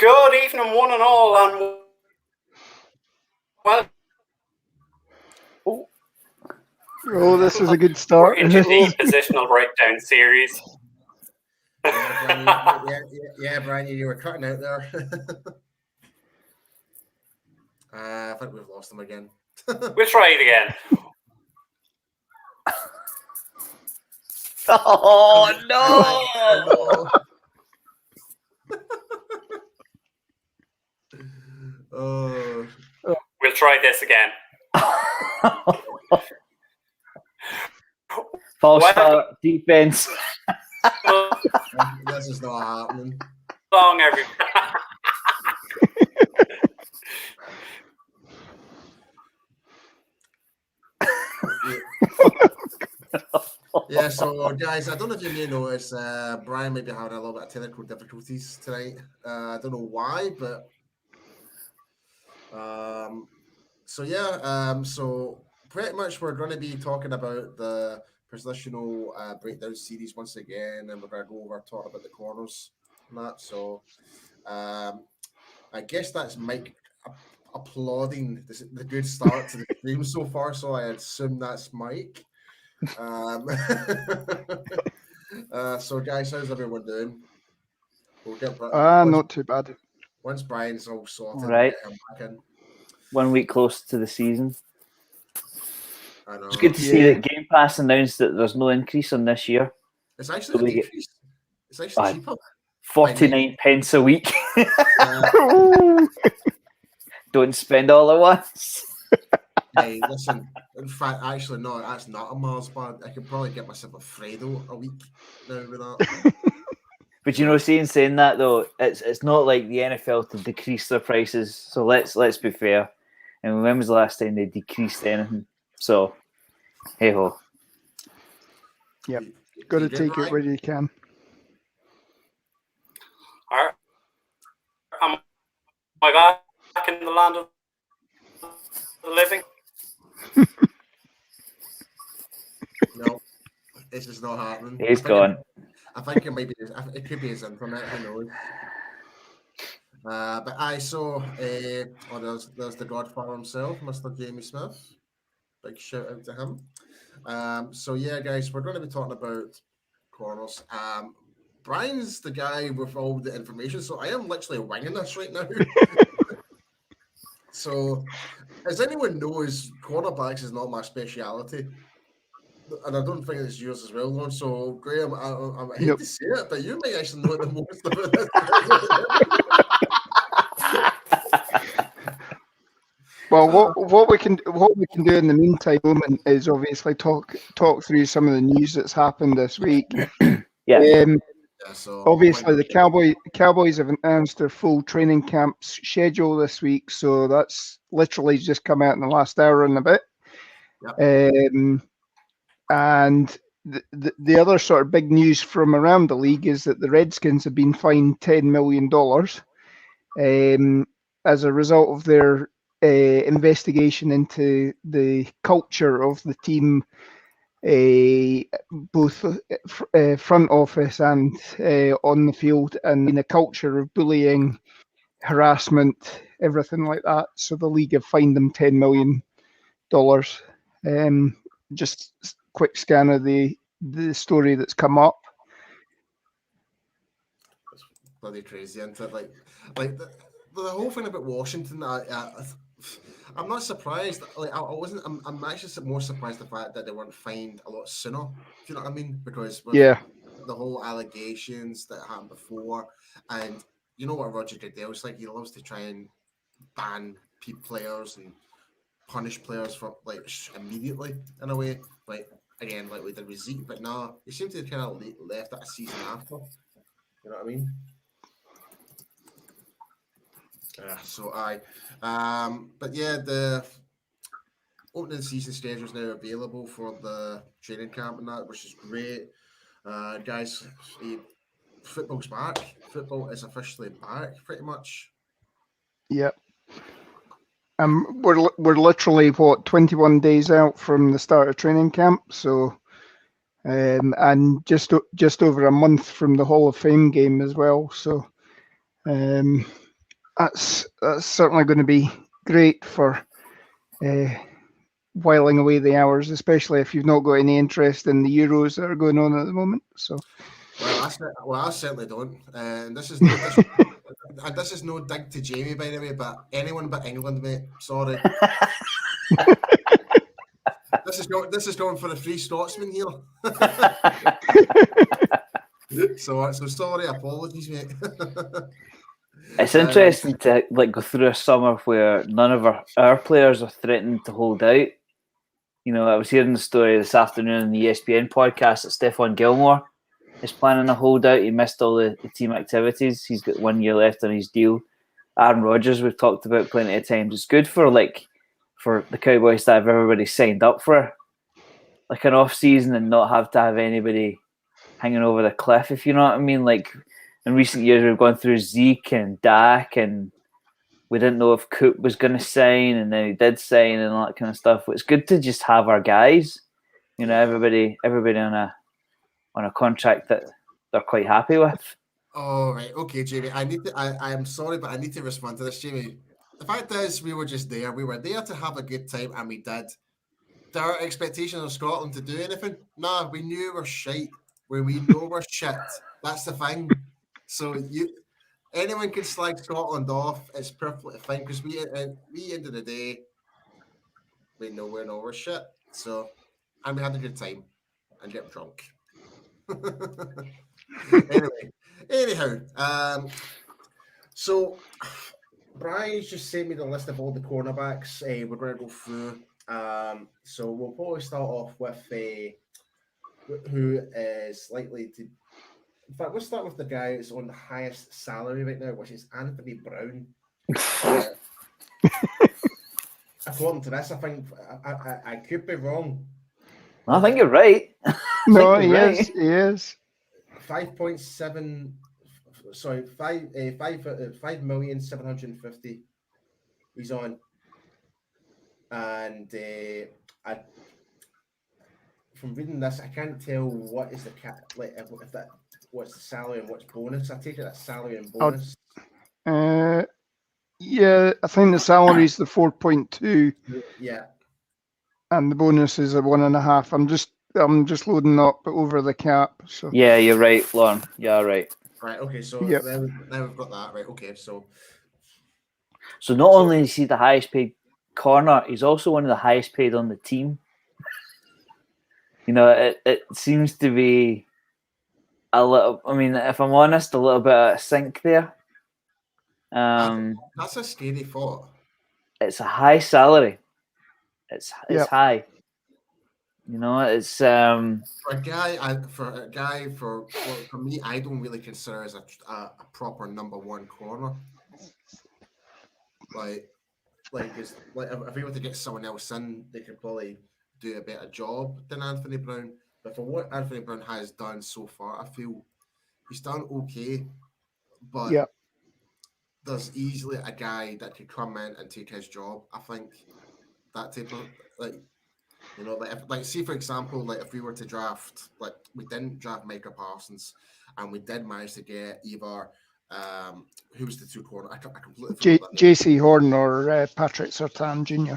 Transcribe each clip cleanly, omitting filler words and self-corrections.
Good evening, one and all, and well. Oh, this is a good start. Into the positional breakdown series. Yeah, Brian, you were cutting out there. I think we've lost them again. We'll try it again. Oh, no! Oh. We'll try this again. False start, defense. This is not happening. Long, everyone. Yeah, so guys, I don't know if you may notice, Brian may be having a little bit of technical difficulties tonight. I don't know why, but so pretty much we're going to be talking about the positional breakdown series once again, and we're going to go over talking about the corners and that. So I guess that's Mike applauding the good start to the stream so far. So I assume that's Mike. So guys, how's everyone doing? We'll get not too bad. Once Brian's all sorted, right. We'll get him back in. 1 week close to the season. I know. It's good to see that Game Pass announced that there's no increase on this year. It's actually a decrease. It's actually cheaper. 49 pence a week. Don't spend all at once. Hey, listen. In fact, actually, no, that's not a Mars bar. I could probably get myself a Fredo a week now with that. But saying that though, it's not like the NFL to decrease their prices. So let's be fair. And when was the last time they decreased anything? So, hey ho. Yep, got to take it where you can. Am I back in the land of the living? No, this is not happening. He's gone. I think it could be his internet. Who knows? But I saw. There's the Godfather himself, Mr. Jamie Smith. Big shout out to him. So yeah, guys, we're going to be talking about corners. Brian's the guy with all the information, so I am literally winging this right now. So, as anyone knows, cornerbacks is not my speciality. And I don't think it's yours as well, Lon. So, Graham, I hate to say it, but you might actually know the most about this. Well, what we can do in the meantime is obviously talk through some of the news that's happened this week. Yeah. So obviously, the Cowboys have announced their full training camp schedule this week, so that's literally just come out in the last hour and a bit. Yep. And the other sort of big news from around the league is that the Redskins have been fined $10 million as a result of their investigation into the culture of the team, both front office and on the field, and in a culture of bullying, harassment, everything like that. So the league have fined them $10 million. Just quick scan of the story that's come up. It's bloody crazy, isn't it? Like the whole thing about Washington. I'm not surprised. Like I wasn't. I'm actually more surprised the fact that they weren't fined a lot sooner. Do you know what I mean? Because the whole allegations that happened before, and you know what Roger Goodell's like. He loves to try and ban players and punish players for immediately in a way. Like again, like we did with Zeke, but no, he seemed to kind of left that a season after. You know what I mean? But yeah, the opening season schedule is now available for the training camp and that, which is great. Guys, football's back. Football is officially back, pretty much. Yep. We're literally 21 days out from the start of training camp, so and just over a month from the Hall of Fame game as well. So that's certainly going to be great for whiling away the hours, especially if you've not got any interest in the Euros that are going on at the moment. So, I certainly don't. And this is no dig to Jamie, by the way, but anyone but England, mate. Sorry. This is going for the Free Scotsman here. so sorry, apologies, mate. It's interesting to go through a summer where none of our players are threatening to hold out. You know, I was hearing the story this afternoon in the ESPN podcast that Stefan Gilmore is planning a holdout. He missed all the team activities. He's got 1 year left on his deal. Aaron Rodgers, we've talked about plenty of times. It's good for the Cowboys to have everybody signed up for an off season and not have to have anybody hanging over the cliff, if you know what I mean. Like in recent years, we've gone through Zeke and Dak, and we didn't know if Coop was going to sign, and then he did sign and all that kind of stuff. It's good to just have our guys, you know, everybody on a contract that they're quite happy with. Oh, right. Okay, Jamie. I am sorry, but I need to respond to this, Jamie. The fact is, we were just there. We were there to have a good time, and we did. There are expectations of Scotland to do anything? Nah, we knew we're shite. We know we're shit. That's the thing. So anyone can slag Scotland off. It's perfectly fine because we end of the day, we know we're shit. So, and we had a good time and get drunk. Anyhow, so Brian's just sent me the list of all the cornerbacks. We're going to go through. So we'll probably start off with who is likely to. In fact, we'll start with the guy that's on the highest salary right now, which is Anthony Brown. According to this, I think I could be wrong. I think you're right. no, he is. 5.7. Sorry, 5,750,000 he's on, and from reading this, I can't tell what is the cap, if that what's the salary and what's bonus. I take it that's salary and bonus. Yeah, I think the salary is the 4.2. Yeah, and the bonus is a 1.5. I'm just loading up over the cap. So yeah, you're right, Lauren. Yeah, right. Right. Okay. So yep. now we've got that right. Okay. So not only is he the highest paid corner, he's also one of the highest paid on the team. You know, it seems to be a little. I mean, if I'm honest, a little bit out of sync there. That's a scary thought. It's a high salary. It's yep. high. You know, it's for me, I don't really consider as a proper number one corner. Like if we were to get someone else in, they could probably do a better job than Anthony Brown. But for what Anthony Brown has done so far, I feel he's done okay. But yep. there's easily a guy that could come in and take his job. I think that type of say for example, if we were to draft, we didn't draft Micah Parsons, and we did manage to get either who was the two corner? I completely forgot that JC Horn or Patrick Surtain Jr.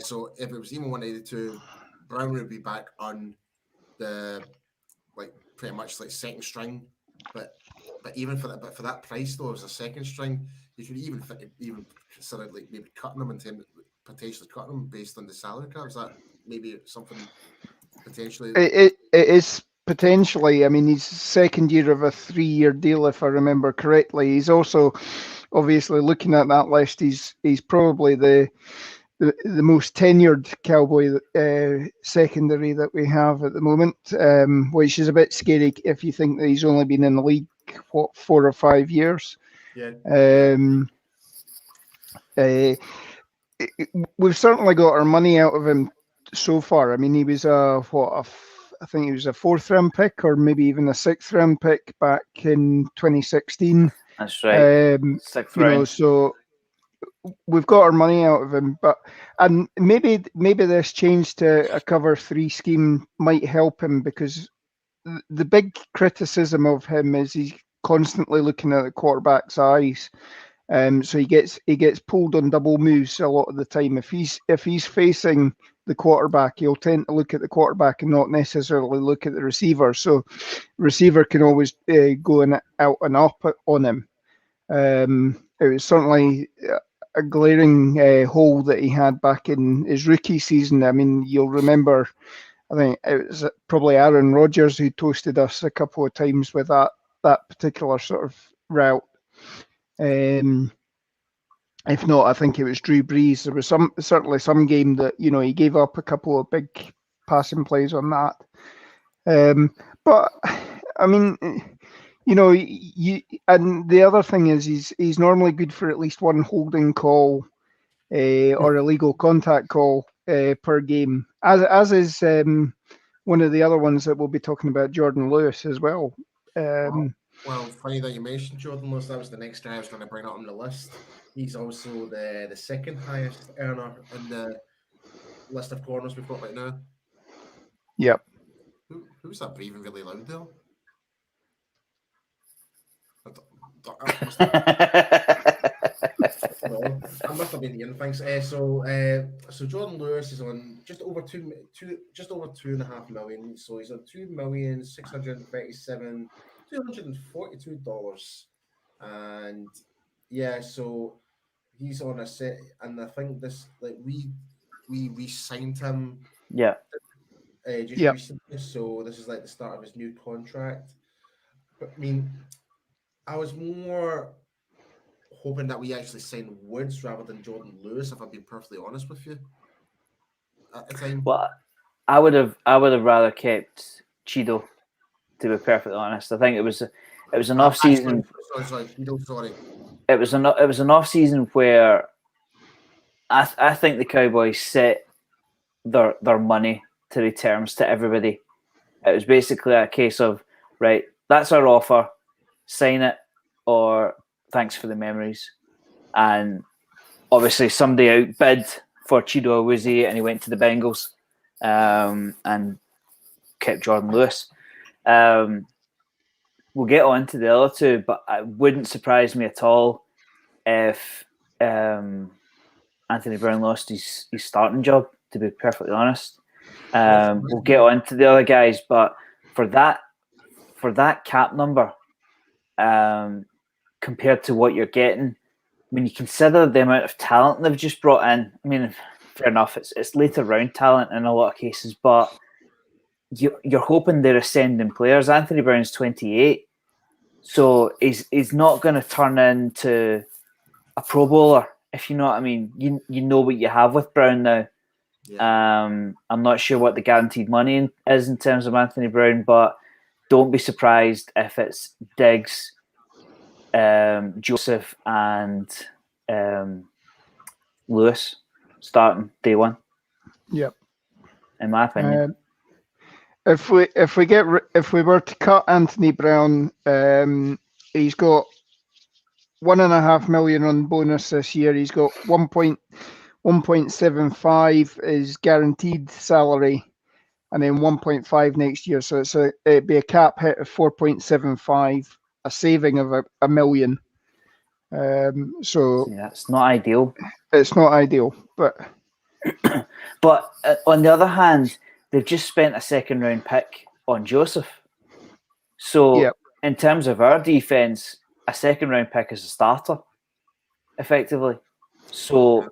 So if it was even one of the two, Brown would be back on the pretty much second string, but even for that price though, as a second string, you could even consider maybe cutting them and potentially cutting them based on the salary cap. Is that maybe something potentially? It is potentially. I mean, he's second year of a 3-year deal, if I remember correctly. He's also obviously looking at that list. He's probably the most tenured Cowboy secondary that we have at the moment, which is a bit scary if you think that he's only been in the league 4 or 5 years. Yeah. We've certainly got our money out of him so far. I mean, he was I think he was a 4th round pick, or maybe even a 6th round pick back in 2016. That's right. 6th round. So we've got our money out of him, and maybe this change to a cover 3 scheme might help him, because the big criticism of him is he's constantly looking at the quarterback's eyes. So he gets pulled on double moves a lot of the time. If he's facing the quarterback, he'll tend to look at the quarterback and not necessarily look at the receiver. So receiver can always go out and up on him. It was certainly a glaring hole that he had back in his rookie season. I mean, you'll remember, I think it was probably Aaron Rodgers who toasted us a couple of times with that particular sort of route. If not, I think it was Drew Brees. There was certainly some game that he gave up a couple of big passing plays on that. But I mean, and the other thing is he's normally good for at least one holding call or illegal contact call per game, as is one of the other ones that we'll be talking about, Jordan Lewis as well. Well, funny that you mentioned Jordan Lewis. That was the next guy I was going to bring up on the list. He's also the second highest earner in the list of corners we've got right now. Yep. Who's that breathing really loud there? That must have been the things. So Jordan Lewis is on just over 2.5 million. So he's on $2,637,242, and yeah, so he's on a set, and I think this we signed him. Yeah. Recently, so this is like the start of his new contract. But I mean, I was more hoping that we actually signed Woods rather than Jordan Lewis, if I've been perfectly honest with you. At the time. Well, I would have rather kept Cheeto, to be perfectly honest. I think it was an off season. Sorry, Cheeto, sorry. It was an off season where I think the Cowboys set their money to the terms to everybody. It was basically a case of, right, that's our offer, sign it, or thanks for the memories. And obviously somebody outbid for Chido Awuzie, and he went to the Bengals and kept Jordan Lewis. We'll get on to the other two, but it wouldn't surprise me at all if Anthony Brown lost his starting job, to be perfectly honest. We'll get on to the other guys, but for that cap number, compared to what you're getting, when you consider the amount of talent they've just brought in, I mean, fair enough, it's later round talent in a lot of cases, but you're hoping they're ascending players. Anthony Brown's 28, so he's not going to turn into a Pro Bowler, if you know what I mean. You know what you have with Brown now. Yeah. I'm not sure what the guaranteed money is in terms of Anthony Brown, but don't be surprised if it's Diggs, Joseph, and Lewis starting day one. Yep. In my opinion. If we were to cut Anthony Brown, he's got $1.5 million on bonus this year. He's got 1.75 is guaranteed salary, and then 1.5 next year. So it'd be a cap hit of 4.75, a saving of $1 million. So that's not ideal. It's not ideal, but but on the other hand, they've just spent a second round pick on Joseph. So in terms of our defense, a second round pick is a starter, effectively. So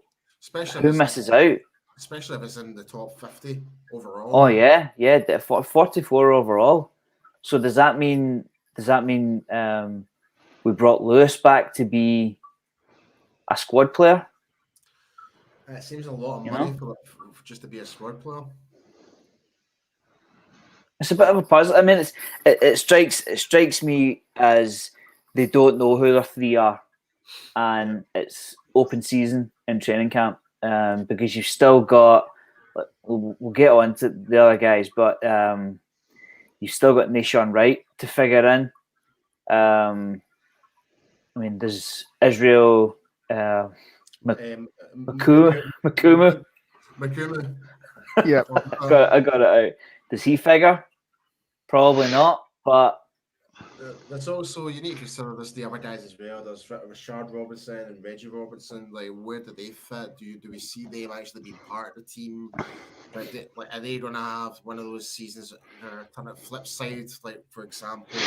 who misses out? Especially if it's in the top 50 overall. Oh yeah, 44 overall. So does that mean we brought Lewis back to be a squad player? It seems a lot of money for just to be a squad player. It's a bit of a puzzle. I mean, it strikes me as they don't know who their three are, and it's open season in training camp, because you've still got. We'll get on to the other guys, but you've still got Nashon Wright to figure in. I mean, there's Israel Makumu. Yeah, I got it out. Does he figure? Probably not, but There's also you need to consider there's the other guys as well. There's Rashard Robinson and Reggie Robertson. Like, where do they fit? Do we see them actually being part of the team? Like, are they going to have one of those seasons where turn it flip side? Like, for example,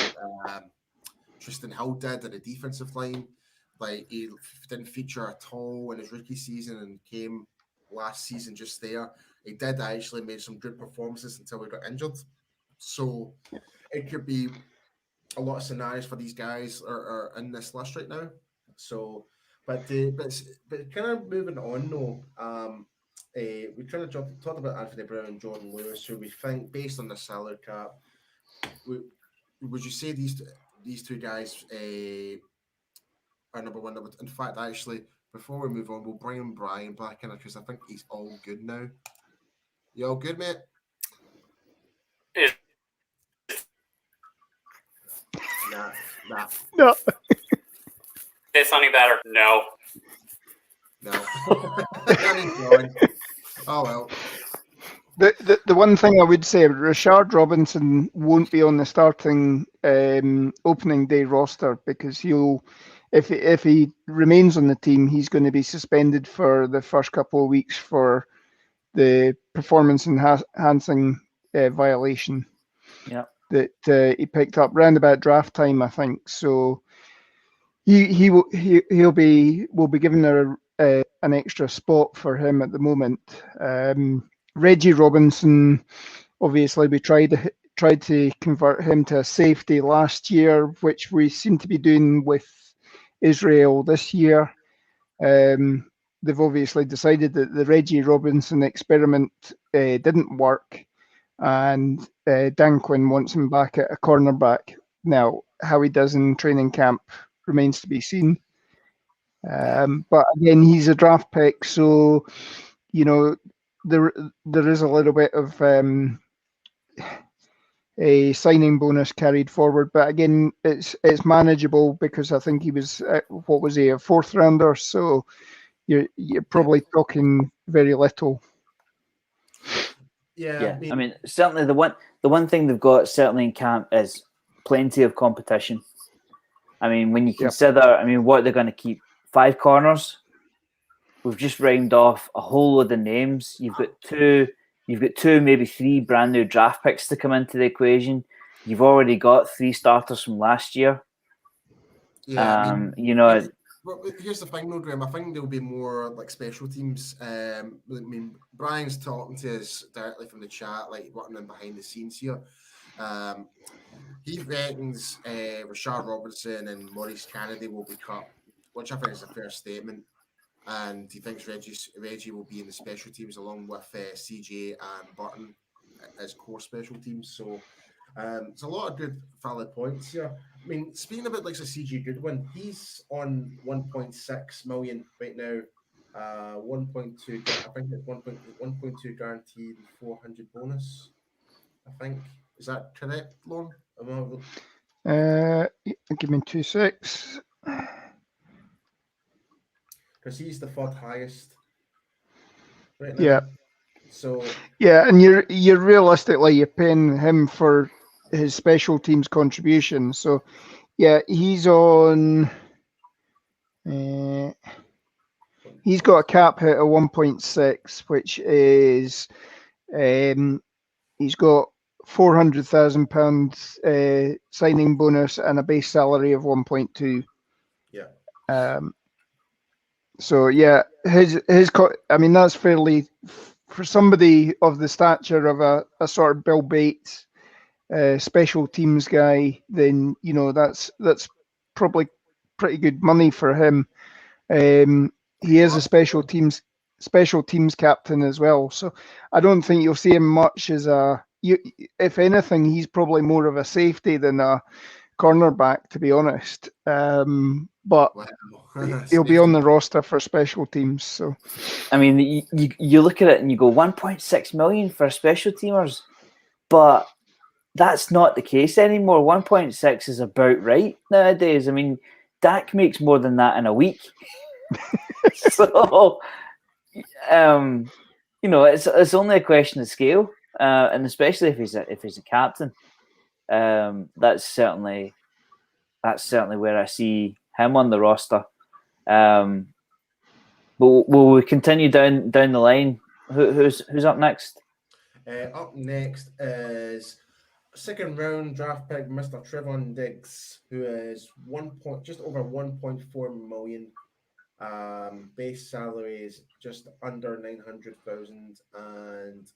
Tristan Hill did at the defensive line. Like, he didn't feature at all in his rookie season and came last season just there. He did actually make some good performances until he got injured. So it could be a lot of scenarios for these guys are in this list right now. So, but kind of moving on though, we kind of talked about Anthony Brown and Jordan Lewis, who we think based on the salary cap, would you say these two guys are number one? In fact, actually, before we move on, we'll bring Brian back in because I think he's all good now. You all good, mate? Is Nah. No. this any better? No. No. Oh well. The one thing I would say, Rashard Robinson won't be on the starting opening day roster because if he remains on the team, he's going to be suspended for the first couple of weeks for the performance enhancing violation. Yeah. That he picked up round about draft time, I think. So we'll be given an extra spot for him at the moment. Reggie Robinson, obviously, we tried to convert him to a safety last year, which we seem to be doing with Israel this year. They've obviously decided that the Reggie Robinson experiment didn't work, and Dan Quinn wants him back at a cornerback. Now, how he does in training camp remains to be seen. But again, he's a draft pick, so there is a little bit of a signing bonus carried forward. But again, it's manageable because I think he was what was he, a fourth rounder? So you're probably talking very little. Yeah. I mean, certainly the one thing they've got certainly in camp is plenty of competition. I mean, when you consider, what they're going to keep 5 corners. We've just rounded off a whole load of names. You've got two, maybe 3 brand new draft picks to come into the equation. You've already got 3 starters from last year. Yeah, Well, here's the thing, though, Graham. I think there'll be more like special teams. Brian's talking to us directly from the chat, like working in behind the scenes here. He reckons Rashard Robinson and Maurice Kennedy will be cut, which I think is a fair statement. And he thinks Reggie will be in the special teams along with CJ and Burton as core special teams. So it's a lot of good valid points here. I mean, speaking about like CJ Goodwin, he's on 1.6 million right now. 1.2, I think it's 1.2 guaranteed, 400 bonus. I think, is that correct, Lauren? Give me 2 secs. Because he's the 3rd highest right now. Yeah. So yeah, and you're realistically you're paying him for his special teams contribution. So yeah, he's on. He's got a cap hit of 1.6, which is he's got £400,000 signing bonus and a base salary of 1.2. Yeah. So yeah, that's fairly for somebody of the stature of a sort of Bill Bates special teams guy. Then that's probably pretty good money for him. He is a special teams captain as well. So I don't think you'll see him much as if anything, he's probably more of a safety than a cornerback, to be honest. But he'll be on the roster for special teams. So, I mean, you look at it and you go 1.6 million for special teamers, but that's not the case anymore. 1.6 is about right nowadays. I mean, Dak makes more than that in a week. So, it's only a question of scale, and especially if he's a captain, that's certainly that's certainly where I see him on the roster. But will we continue down the line? Who's up next? Up next is second round draft pick Mr. Trevon Diggs, who is just over 1.4 million. Base salary is just under 900,000, and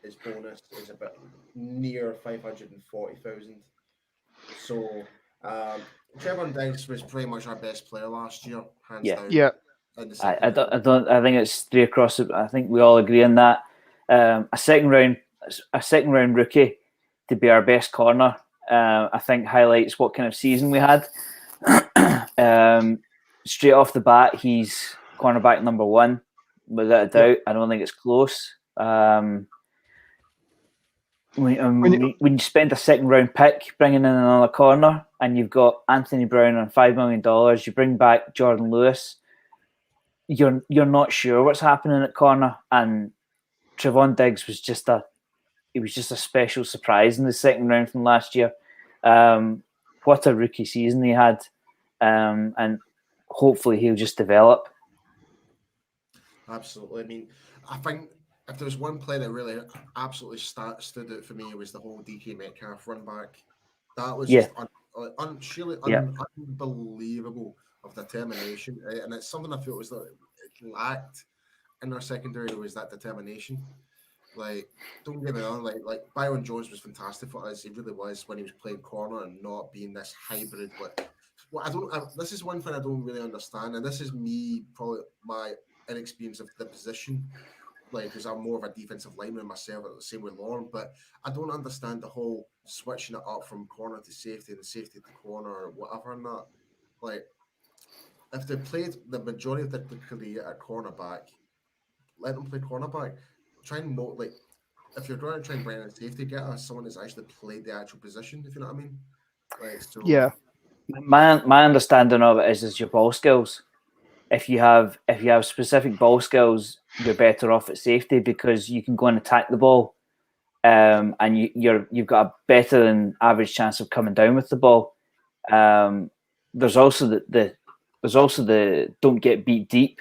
his bonus is about near 540,000. So Trevon Diggs was pretty much our best player last year, hands down. Yeah. I don't. I think it's three across. I think we all agree on that. A second round rookie to be our best corner. I think highlights what kind of season we had. Straight off the bat, he's cornerback number one, without a doubt. I don't think it's close. When you spend a second round pick bringing in another corner, and you've got Anthony Brown on $5 million, you bring back Jordan Lewis. You're not sure what's happening at corner, and Trevon Diggs was just a special surprise in the second round from last year. What a rookie season he had, and hopefully he'll just develop. Absolutely. I mean, I think if there was one play that really absolutely stood out for me, it was the whole DK Metcalf run back. That was just unbelievable of determination, and it's something I feel was that it lacked in our secondary, was that determination. Like, don't get me wrong, like Byron Jones was fantastic for us. He really was when he was playing corner and not being this hybrid. But this is one thing I don't really understand, and this is me probably my inexperience of the position. Like, because I'm more of a defensive lineman myself, the same with Lauren, but I don't understand the whole switching it up from corner to safety and safety to corner or whatever and that. Like, if they played the majority of their career at cornerback, let them play cornerback. Try and note, like, if you're going to try and bring in safety, get us someone that's actually played the actual position, if you know what I mean. Like, so, yeah. My understanding of it is your ball skills. If you have specific ball skills, you're better off at safety because you can go and attack the ball, and you've got a better than average chance of coming down with the ball. There's also the don't get beat deep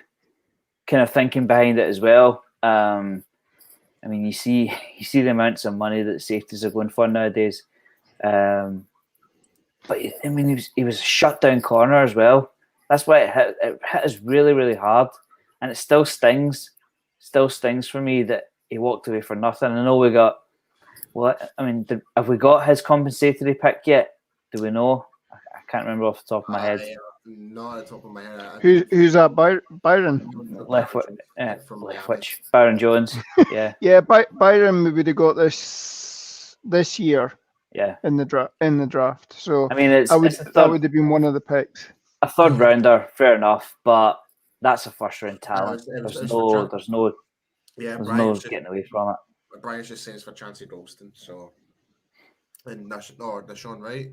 kind of thinking behind it as well. I mean, you see the amounts of money that safeties are going for nowadays. But I mean, he was a shutdown corner as well. That's why it hit us really, really hard, and it still stings. Still stings for me that he walked away for nothing. I know we got. Well, I mean, have we got his compensatory pick yet? Do we know? I can't remember off the top of my head. Not at the top of my head. Who's that? Byron? Leftwich. Byron Jones. Yeah. Yeah, Byron we would have got this year. Yeah. In the draft. So I mean, that would have been one of the picks. A third rounder, fair enough, but that's a first round talent. There's no getting away from it. Brian's just saying it's for Chancey Golston, so and Nashawn Wright.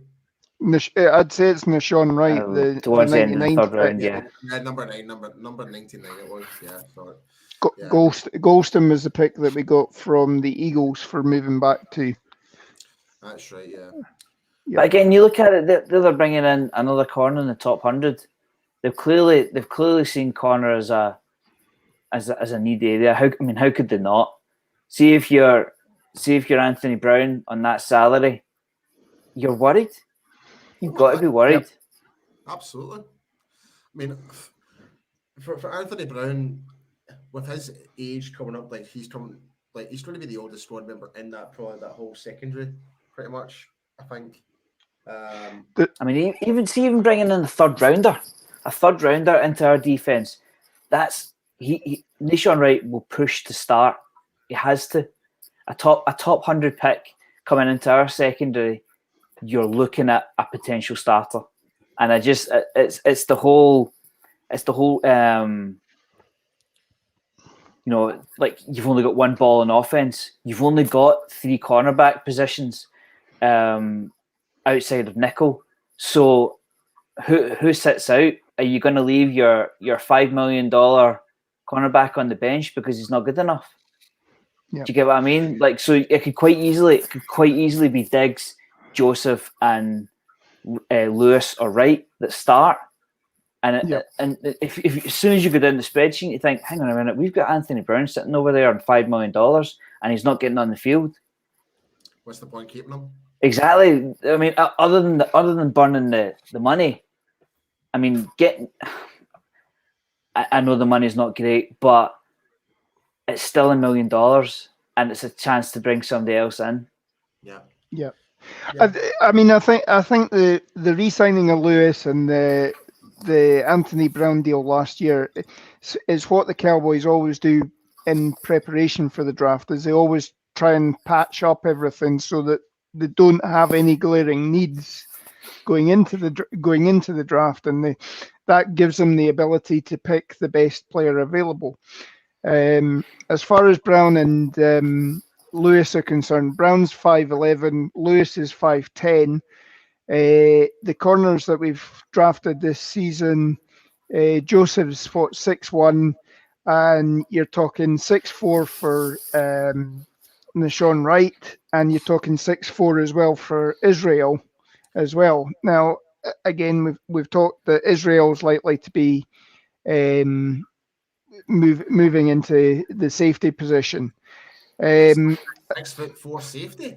I'd say it's Nashawn Wright. Towards the end of the third round, yeah. Number 99, it was. Yeah. So, Golston was the pick that we got from the Eagles for moving back to. That's right, yeah. But again, you look at it; they're bringing in another corner in the top 100. They've clearly seen corner as a need area. How could they not? See if you're Anthony Brown on that salary, you're worried. You've got to be worried. Yep. Absolutely. I mean, for Anthony Brown, with his age coming up, he's going to be the oldest squad member in that whole secondary, pretty much. I think. I mean, even bringing in a third rounder into our defense, that's Nashawn Wright will push to start. He has to. A top 100 pick coming into our secondary, you're looking at a potential starter, and it's the whole like you've only got one ball in offense. You've only got 3 cornerback positions outside of nickel. So who sits out? Are you going to leave your $5 million cornerback on the bench because he's not good enough? Yep. Do you get what I mean? Like, so it could quite easily be Diggs, Joseph, and Lewis or Wright that start. And Yep. and if as soon as you go down the spreadsheet, you think, hang on a minute, we've got Anthony Brown sitting over there on $5 million, and he's not getting on the field. What's the point keeping him? Exactly. I mean, other than burning the money, I mean, I know the money's not great, but it's still $1 million, and it's a chance to bring somebody else in. Yeah. Yeah. Yeah. I mean, I think the re-signing of Lewis and the Anthony Brown deal last year is what the Cowboys always do in preparation for the draft. Is they always try and patch up everything so that they don't have any glaring needs going into the draft, and that gives them the ability to pick the best player available. As far as Brown and Lewis are concerned, Brown's 5'11", Lewis is 5'10". The corners that we've drafted this season, Joseph's 6'1", and you're talking 6'4" for Nashawn Wright, and you're talking 6'4" as well for Israel as well. Now, again, we've talked that Israel's likely to be moving into the safety position. 6'4" safety.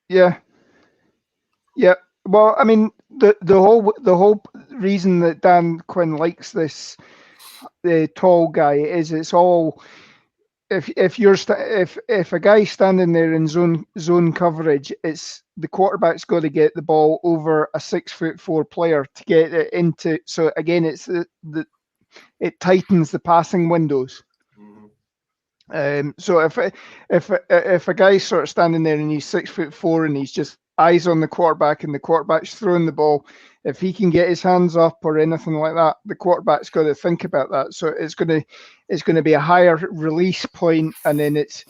Yeah. Well, I mean, the whole reason that Dan Quinn likes this tall guy is it's all if a guy's standing there in zone coverage, it's the quarterback's got to get the ball over a 6'4" player to get it into. So again, it's it tightens the passing windows. So if a guy's sort of standing there and he's 6'4" and he's just eyes on the quarterback and the quarterback's throwing the ball, if he can get his hands up or anything like that, the quarterback's got to think about that. So it's going to be a higher release point, and then it's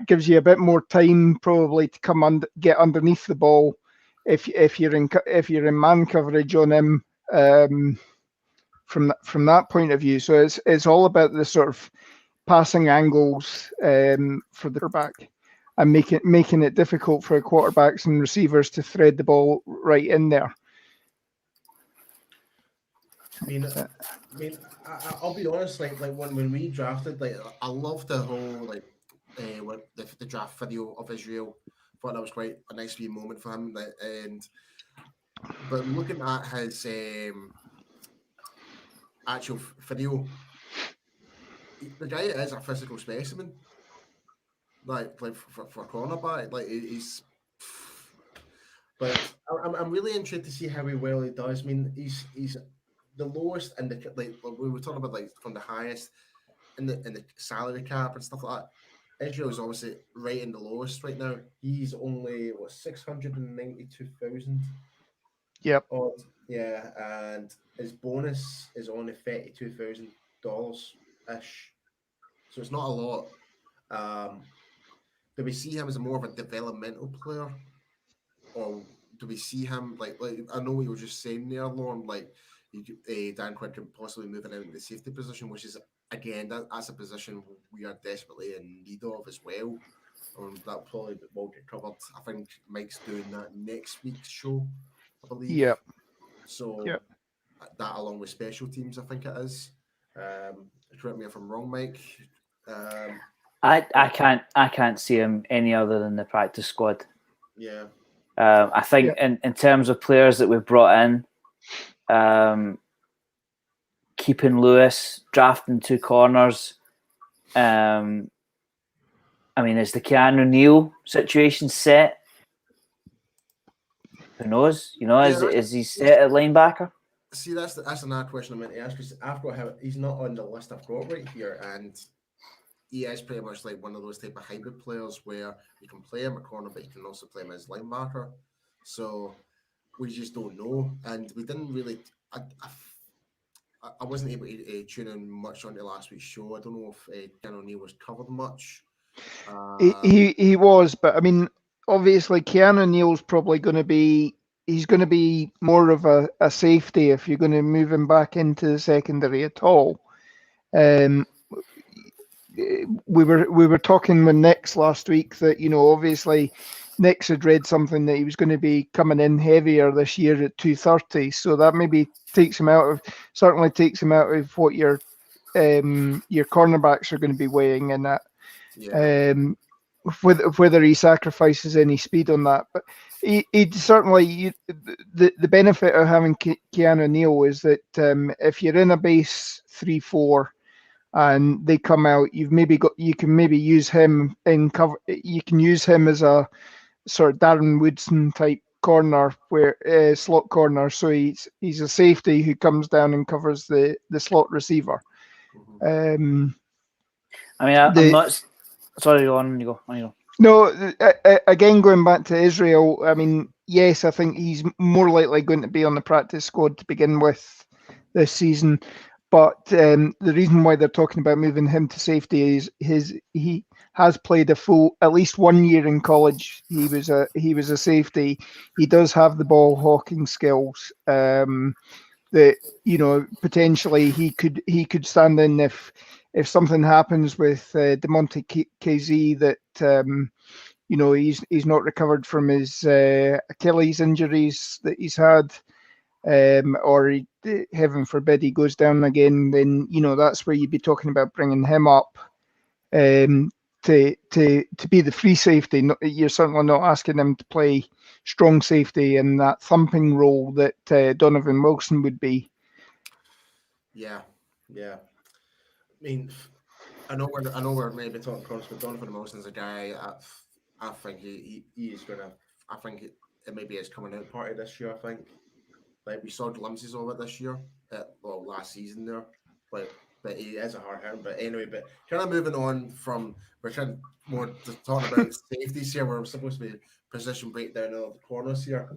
gives you a bit more time probably to come get underneath the ball if you're in man coverage on him from that point of view. So it's all about the sort of passing angles for the quarterback and making it difficult for quarterbacks and receivers to thread the ball right in there. I mean, I'll be honest. Like when we drafted, like I loved the whole the draft video of Israel. Thought that was quite a nice wee moment for him. But looking at his actual video, the guy is a physical specimen. Like for cornerback, like he's. But I'm really interested to see how well he does. I mean, he's the lowest and we were talking about like from the highest in the salary cap and stuff like that. Israel is obviously right in the lowest right now. He's only 692,000. Yep. Yeah, and his bonus is only $32,000 ish. So it's not a lot. Do we see him as more of a developmental player, or do we see him like I know what you were just saying there, Lauren? Like Dan Quinn could possibly moving out in the safety position, which is again that's a position we are desperately in need of as well. That probably will get covered. I think Mike's doing that next week's show, I believe. Yep. So that along with special teams, I think it is. Correct me if I'm wrong, Mike. I can't see him any other than the practice squad. Yeah. I think in terms of players that we've brought in, keeping Lewis, drafting 2 corners. I mean, is the Keanu Neal situation set? Who knows? You know, is he set at linebacker? See, that's another question I'm going to ask, because I've got him. He's not on the list I've got right here, and he is pretty much like one of those type of hybrid players where you can play him at corner, but you can also play him as linebacker. So we just don't know, and we didn't really. I wasn't able to tune in much onto last week's show. I don't know if Keanu Neal was covered much. He was, but I mean, obviously Keanu Neal's probably going to be. He's going to be more of a safety if you're going to move him back into the secondary at all. We were talking with Nick's last week that, you know, obviously Nick's had read something that he was going to be coming in heavier this year at 230. So that maybe certainly takes him out of what your cornerbacks are going to be weighing in at. Yeah. Whether he sacrifices any speed on that, but he certainly the benefit of having Keanu Neal is that if you're in a base 3-4 and they come out, you can maybe use him in cover. You can use him as a sort of Darren Woodson type corner, where slot corner. So he's a safety who comes down and covers the slot receiver. Mm-hmm. I'm not. Sorry, on you go. No, again, going back to Israel, I mean, yes, I think he's more likely going to be on the practice squad to begin with this season. But the reason why they're talking about moving him to safety is he has played at least 1 year in college. He was a safety. He does have the ball hawking skills. That potentially he could stand in if something happens with DeMonte KZ that he's not recovered from his Achilles injuries that he's had, or heaven forbid he goes down again. Then that's where you'd be talking about bringing him up to be the free safety. You're certainly not asking him to play strong safety in that thumping role that Donovan Wilson would be. Yeah. I mean, I know we're maybe talking close, but Donovan Wilson's a guy. I think he is gonna. I think it maybe his coming out party this year. I think like we saw glimpses of it this year, last season there, but he is a hard hitter. But anyway, kind of moving on from we're trying more to talk about safeties here. We're supposed to be position breakdown of the corners here.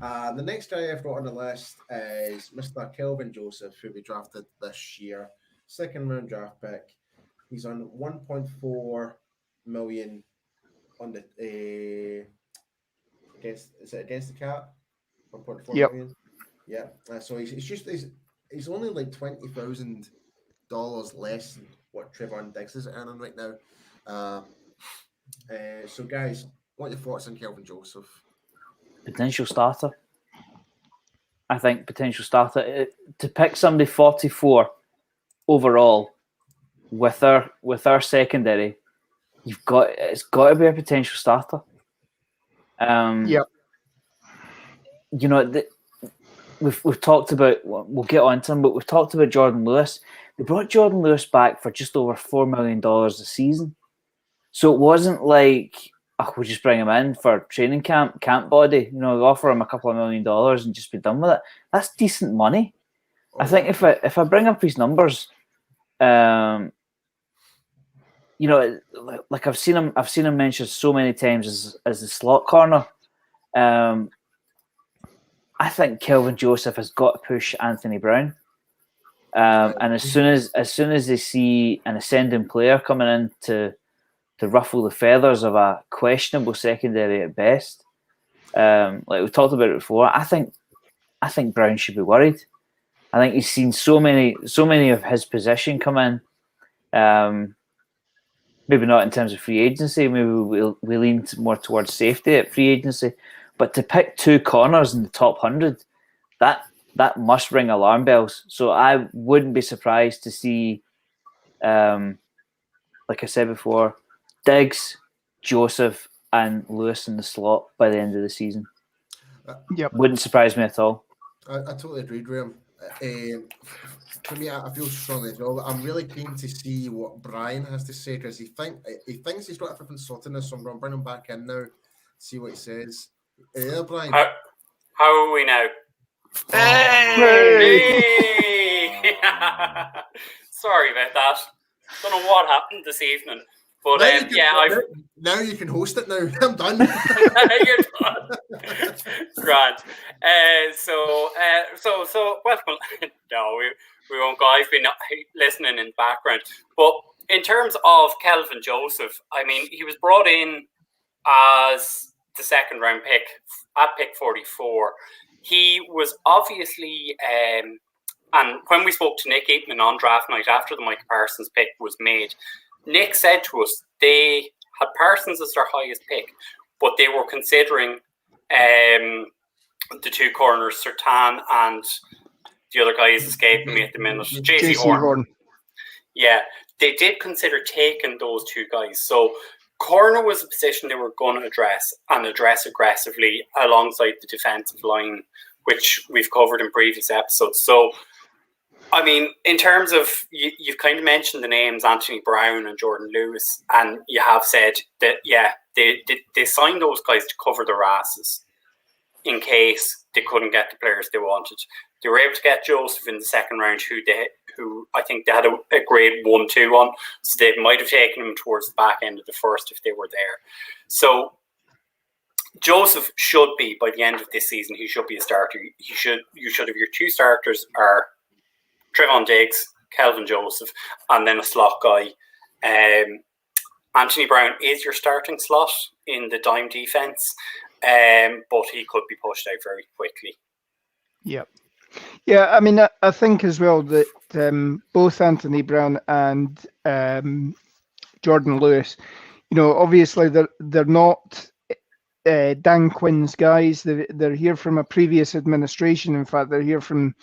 The next guy I've got on the list is Mr. Kelvin Joseph, who we drafted this year, 2nd round draft pick. He's on 1.4 million on the against the cap? 1.4 million. Yeah. So he's only like $20,000 less than what Trevon Diggs is earning right now. So guys, what are your thoughts on Kelvin Joseph? Potential starter. I think potential starter. To pick somebody 44 overall with our secondary, it's got to be a potential starter. We've talked about, we'll get on to him, but we've talked about Jordan Lewis. They brought Jordan Lewis back for just over $4 million a season. So it wasn't like, we'll just bring him in for training camp body, offer him a couple of $1 million and just be done with it. That's decent money. I think if I bring up his numbers, like I've seen him mentioned so many times as the slot corner. I think Kelvin Joseph has got to push Anthony Brown. And as soon as they see an ascending player coming in to ruffle the feathers of a questionable secondary at best, like we talked about it before, I think Brown should be worried. I think he's seen so many of his position come in. Maybe not in terms of free agency. Maybe we lean more towards safety at free agency. But to pick 2 corners in the top 100, that must ring alarm bells. So I wouldn't be surprised to see, like I said before, Diggs, Joseph, and Lewis in the slot by the end of the season. Wouldn't surprise me at all. I totally agree, Graham. For me, I feel strongly as well. I'm really keen to see what Brian has to say because he thinks he's got everything sorted now, so I'm going to bring him back in now, see what he says. Yeah, Brian. How are we now? Hey! Sorry about that. Don't know what happened this evening, but now you can host it. Now I'm done. You're done. Grand. So well, no, we won't go. I've been listening in the background, but in terms of Kelvin Joseph, I mean, he was brought in as the 2nd round pick at pick 44. He was obviously, and when we spoke to Nick Aitman on draft night after the Micah Parsons pick was made, Nick said to us they had Parsons as their highest pick, but they were considering the two corners, Sertan and the other guy is escaping me at the minute, JC Horn. Yeah, they did consider taking those two guys. So corner was a position they were going to address aggressively alongside the defensive line, which we've covered in previous episodes. So, I mean, in terms of, you've kind of mentioned the names Anthony Brown and Jordan Lewis, and you have said that, yeah, they signed those guys to cover their asses in case they couldn't get the players they wanted. They were able to get Joseph in the second round, who I think they had a grade 1-2 on, so they might have taken him towards the back end of the first if they were there. So Joseph should be, by the end of this season, he should be a starter. You should have your two starters are Trevon Diggs, Kelvin Joseph, and then a slot guy. Anthony Brown is your starting slot in the dime defense, but he could be pushed out very quickly. Yep. Yeah, I mean, I think as well that both Anthony Brown and Jordan Lewis, obviously they're not Dan Quinn's guys. They're here from a previous administration. In fact, they're here from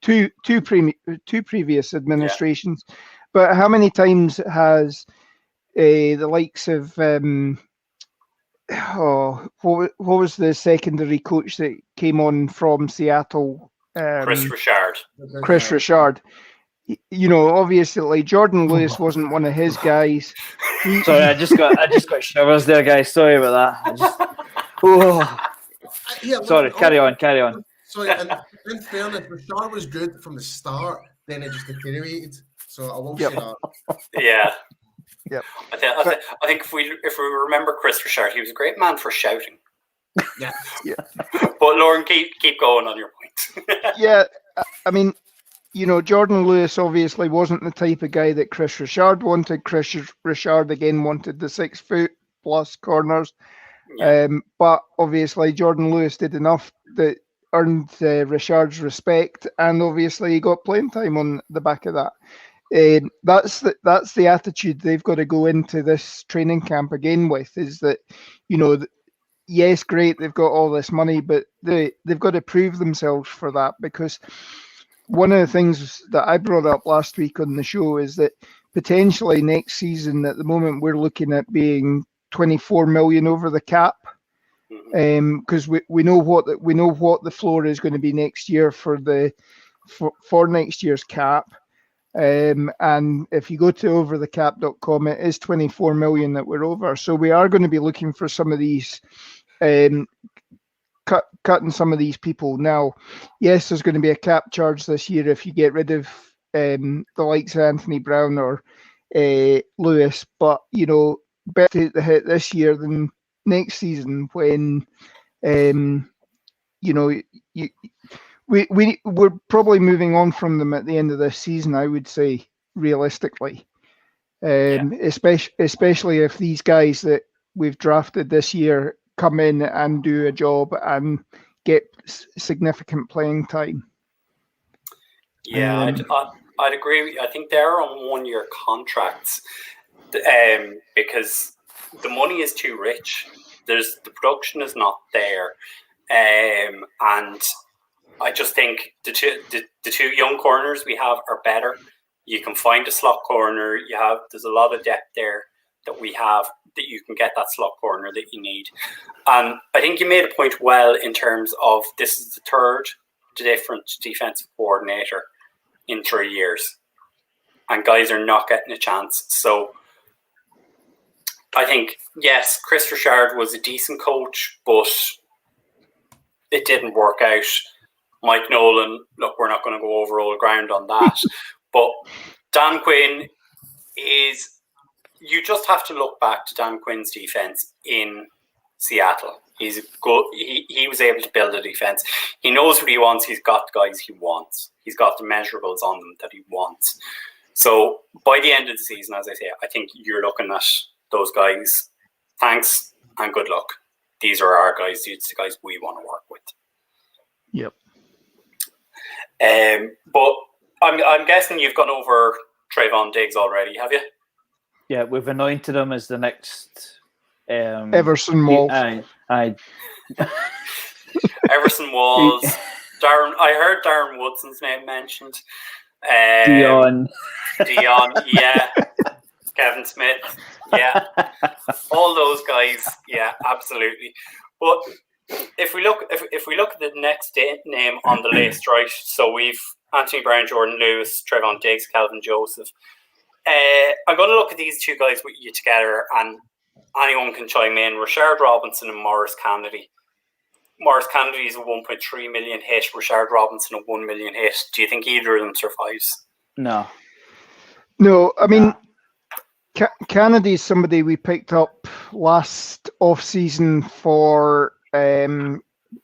two previous administrations. Yeah. But how many times has the likes of what was the secondary coach that came on from Seattle? Chris Richard. Chris Richard. Obviously Jordan Lewis wasn't one of his guys. Sorry, I just got shivers there, guys. Sorry about that. Sorry, carry on. Sorry, and in fairness, Richard was good from the start, then it just deteriorated. So I will say that. Yeah. Yep. I think if we remember Chris Richard, he was a great man for shouting. Yeah. But Lauren, keep going on your point. Yeah, I mean, Jordan Lewis obviously wasn't the type of guy that Chris Richard wanted. Chris Richard again wanted the 6 foot plus corners. Yeah. But obviously Jordan Lewis did enough that earned Richard's respect, and obviously he got playing time on the back of that. That's the attitude they've got to go into this training camp again with, is that, yes, great, they've got all this money, but they've got to prove themselves for that, because one of the things that I brought up last week on the show is that potentially next season, at the moment, we're looking at being 24 million over the cap, because we know what the floor is going to be next year for next year's cap. And if you go to overthecap.com, it is 24 million that we're over. So we are going to be looking for some of these, cutting some of these people. Now, yes, there's going to be a cap charge this year if you get rid of the likes of Anthony Brown or Lewis, but better to take the hit this year than next season when we're probably moving on from them at the end of this season, I would say, realistically. Especially if these guys that we've drafted this year come in and do a job and get significant playing time. Yeah, I'd agree with you. I think they're on 1-year contracts because the money is too rich. The production is not there. And I just think the two young corners we have are better. You can find a slot corner. There's a lot of depth there that we have, that you can get that slot corner that you need. And I think you made a point well in terms of this is the third different defensive coordinator in 3 years, and guys are not getting a chance. So I think, yes, Chris Richard was a decent coach, but it didn't work out. Mike Nolan, look, we're not going to go over old ground on that. But Dan Quinn you just have to look back to Dan Quinn's defense in Seattle. He's good. He was able to build a defense. He knows what he wants. He's got the guys he wants. He's got the measurables on them that he wants. So by the end of the season, as I say, I think you're looking at those guys. Thanks and good luck. These are our guys. These are the guys we want to work with. Yep. But I'm guessing you've gone over Trevon Diggs already, have you? Yeah, we've anointed him as the next Everson Walls. I Everson Walls. Darren. I heard Darren Woodson's name mentioned. Dion. Yeah. Kevin Smith. Yeah. All those guys. Yeah, absolutely. But if we look at the next name on the list, right? So we've Anthony Brown, Jordan Lewis, Trevon Diggs, Calvin Joseph. I'm going to look at these two guys with you together, and anyone can chime in. Rashard Robinson and Morris Kennedy. Morris Kennedy is a 1.3 million hit. Rashard Robinson a 1 million hit. Do you think either of them survives? No. I mean, Kennedy is somebody we picked up last off-season for.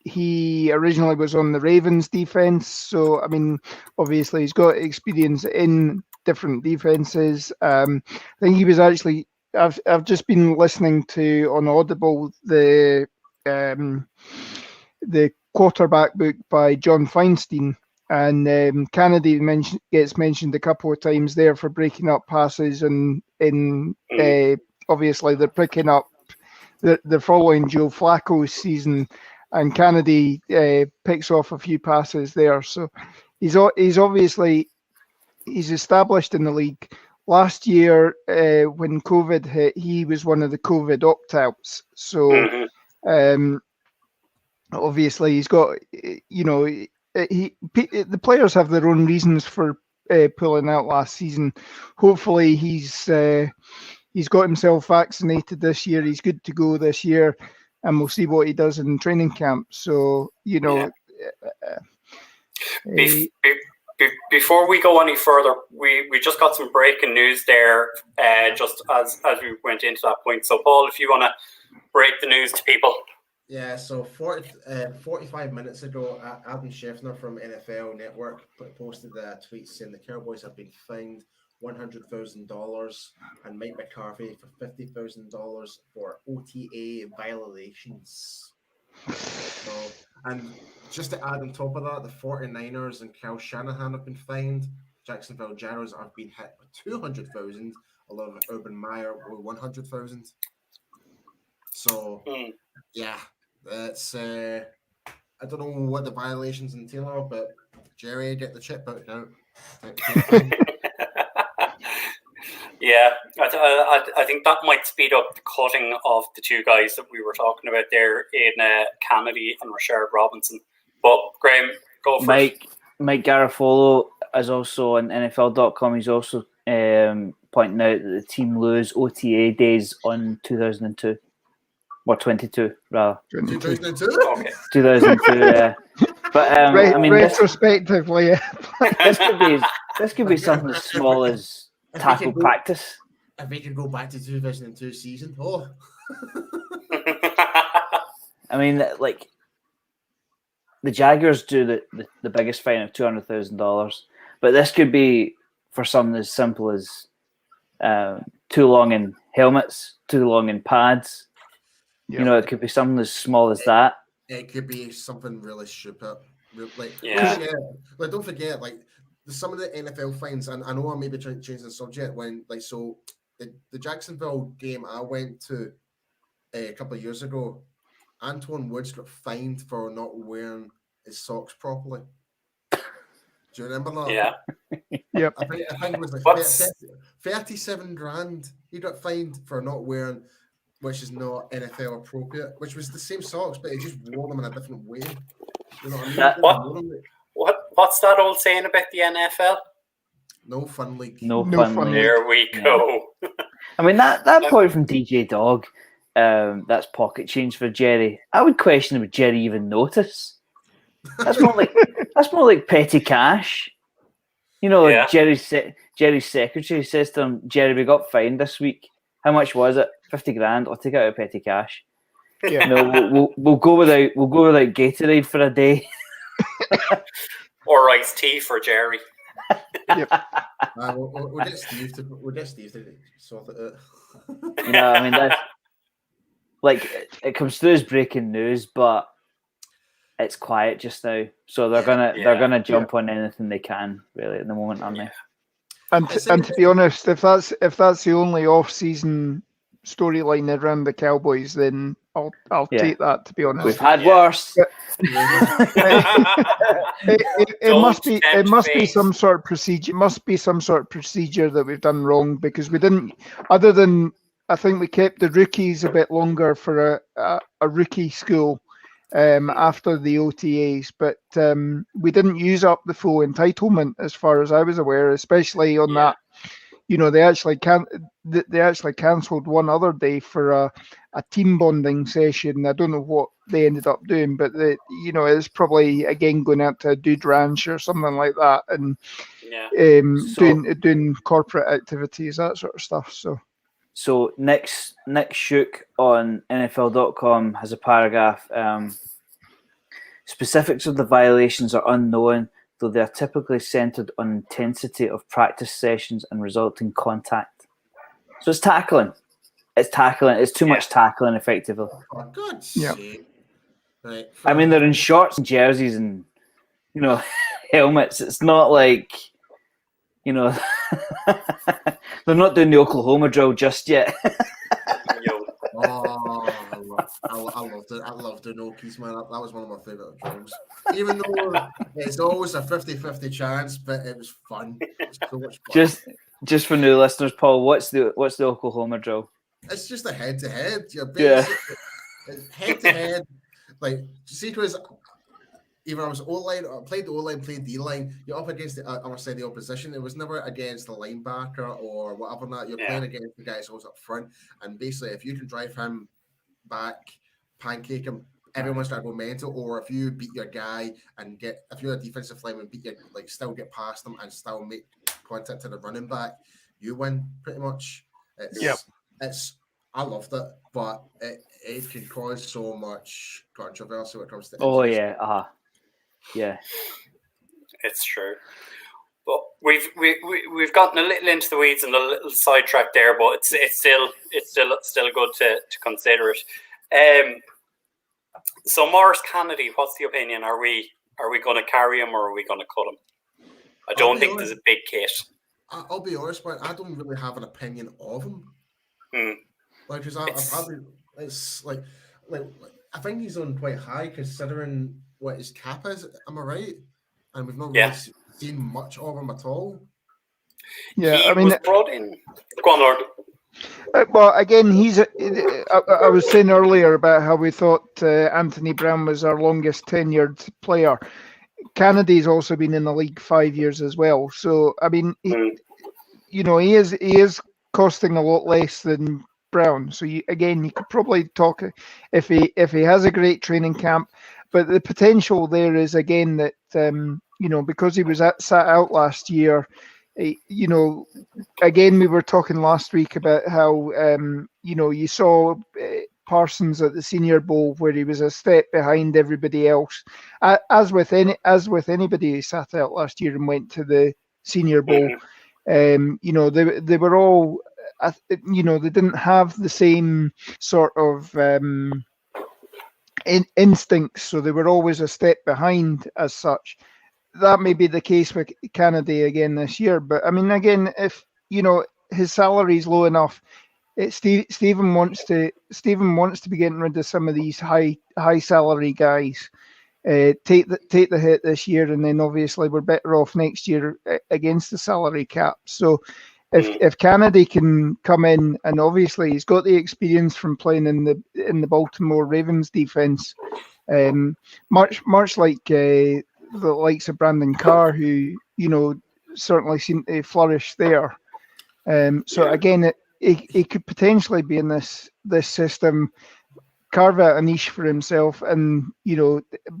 He originally was on the Ravens defense, so I mean, obviously he's got experience in different defenses. I think he was actually. I've just been listening to on Audible the quarterback book by John Feinstein, and Kennedy gets mentioned a couple of times there for breaking up passes, and obviously they're picking up. They're following Joe Flacco's season, and Kennedy picks off a few passes there. So he's obviously established in the league. Last year, when COVID hit, he was one of the COVID opt-outs. So obviously he's got, the players have their own reasons for pulling out last season. Hopefully he's got himself vaccinated this year. He's good to go this year, and we'll see what he does in training camp. So, before we go any further, we just got some breaking news there, just as we went into that point. So, Paul, if you want to break the news to people. Yeah, so 45 minutes ago, Adam Scheffner from NFL Network posted a tweet saying the Cowboys have been fined $100,000 and Mike McCarthy for $50,000 for OTA violations. So, and just to add on top of that, the 49ers and Kyle Shanahan have been fined. Jacksonville Jaguars have been hit with $200,000, along with Urban Meyer with $100,000. So, yeah, it's I don't know what the violations entail, but Jerry, get the chip out now. Yeah, I think that might speed up the cutting of the two guys that we were talking about there in Kennedy and Rashard Robinson. But Graham, go for it. Mike Garafolo is also on NFL.com. He's also pointing out that the team lose OTA days on 2002. Or 22, rather. 2002? Okay. 2002, yeah. But, I mean, retrospectively, this could be something as small as tackle practice. If we could go back to 2002 season, I mean, like, the Jaguars do the biggest fine of $200,000, but this could be for something as simple as too long in helmets, too long in pads. Yep. You know, it could be something as small as that. It could be something really stupid. Like, don't forget, like, some of the NFL fines, and I know I may be trying to change the subject when, like, so the Jacksonville game I went to a couple of years ago, Antoine Woods got fined for not wearing his socks properly. Do you remember that? Yeah. Yep. I think it was like 37 grand. He got fined for not wearing, which is not NFL appropriate, which was the same socks, but he just wore them in a different way. You know what I mean? What's that old saying about the NFL? No fun league. No fun league. There we go. I mean, that point from DJ Dog, that's pocket change for Jerry. I would question would Jerry even notice. That's more like petty cash. You know, like Jerry's secretary says to him, "Jerry, we got fined this week. How much was it? 50 grand. I'll take it out of petty cash." Yeah. No, we'll go without Gatorade for a day. Or iced tea for Jerry. Yep. We'll get Steve to sort it out. You know, I mean, that's like it comes through as breaking news, but it's quiet just now. So they're gonna jump on anything they can really at the moment, aren't they? And to be honest, if that's the only off-season storyline around the Cowboys, then I'll Yeah. take that, to be honest. We've had worse. It must be some sort of procedure. It must be some sort of procedure that we've done wrong, because we didn't. Other than, I think we kept the rookies a bit longer for a rookie school after the OTAs, but we didn't use up the full entitlement as far as I was aware, especially on that. They actually cancelled one other day for a team bonding session. I don't know what they ended up doing, but it's probably again going out to a dude ranch or something like that, and doing corporate activities, that sort of stuff. So Nick Shook on NFL.com has a paragraph. Specifics of the violations are unknown, though they are typically centered on intensity of practice sessions and resulting contact. So it's tackling. It's too much tackling, effectively. For God's sake. Right. I mean, they're in shorts and jerseys and, helmets. It's not like, they're not doing the Oklahoma drill just yet. I loved the Nokies, man. That was one of my favourite drills. Even though it's always a 50-50 chance, but it was fun. It's so much fun. Just for new listeners, Paul, what's the Oklahoma drill? It's just a head-to-head. You're basically head-to-head. Like, see, because either I was O-line, or I played the O-line, played D-line, you're up against the other side of the opposition. It was never against the linebacker or whatever that. You're playing against the guys who's up front. And basically, if you can drive him back, pancake him, everyone's going to go mental. Or if you beat your guy and if you're a defensive lineman, still get past them and still make contact to the running back, you win pretty much. I loved it, but it can cause so much controversy when it comes to it's true. But we've gotten a little into the weeds and a little sidetracked there, but it's still good to consider it. So Morris Kennedy, what's the opinion? Are we going to carry him or are we going to cut him? I don't think there's a big case. I'll be honest, but I don't really have an opinion of him. Because I think he's on quite high considering what his cap is. Am I right? And we've not really seen much of him at all. Yeah, he was brought in. Go on, Lord. Well, again, I was saying earlier about how we thought Anthony Brown was our longest tenured player. Kennedy's also been in the league 5 years as well. So, I mean, he is costing a lot less than Brown. So, you could probably talk if he has a great training camp. But the potential there is, again, that, because he was sat out last year, again, we were talking last week about how, you saw Parsons at the Senior Bowl where he was a step behind everybody else. As with anybody who sat out last year and went to the Senior Bowl, they were all, they didn't have the same sort of instincts, so they were always a step behind as such. That may be the case with Kennedy again this year, but I mean, again, if his salary is low enough, Stephen wants to be getting rid of some of these high salary guys. Take the hit this year, and then obviously we're better off next year against the salary cap. So if Kennedy can come in, and obviously he's got the experience from playing in the Baltimore Ravens defense, much like the likes of Brandon Carr, who certainly seem to flourish there. So again, he could potentially be in this system, carve out a niche for himself, and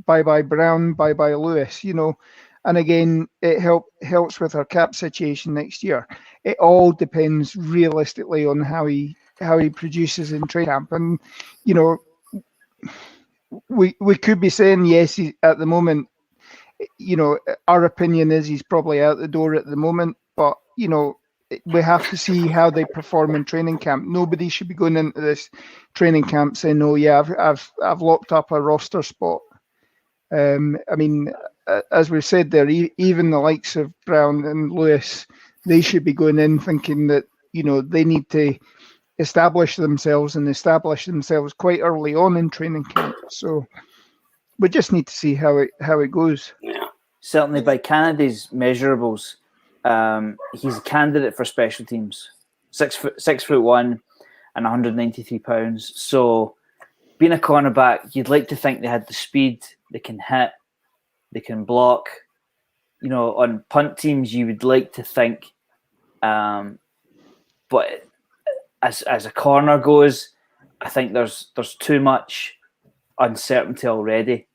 bye Brown, bye Lewis, and again it helps with our cap situation next year. It all depends realistically on how he produces in training camp, and we could be saying yes, at the moment. Our opinion is he's probably out the door at the moment, but we have to see how they perform in training camp. Nobody should be going into this training camp saying, "Oh yeah, I've locked up a roster spot." I mean, as we've said there, even the likes of Brown and Lewis, they should be going in thinking that they need to establish themselves quite early on in training camp. So we just need to see how it goes. Yeah. Certainly, by Canada's measurables, he's a candidate for special teams. 6'1" and 193 pounds. So, being a cornerback, you'd like to think they had the speed, they can hit, they can block. You know, on punt teams, you would like to think, but as a corner goes, I think there's too much uncertainty already.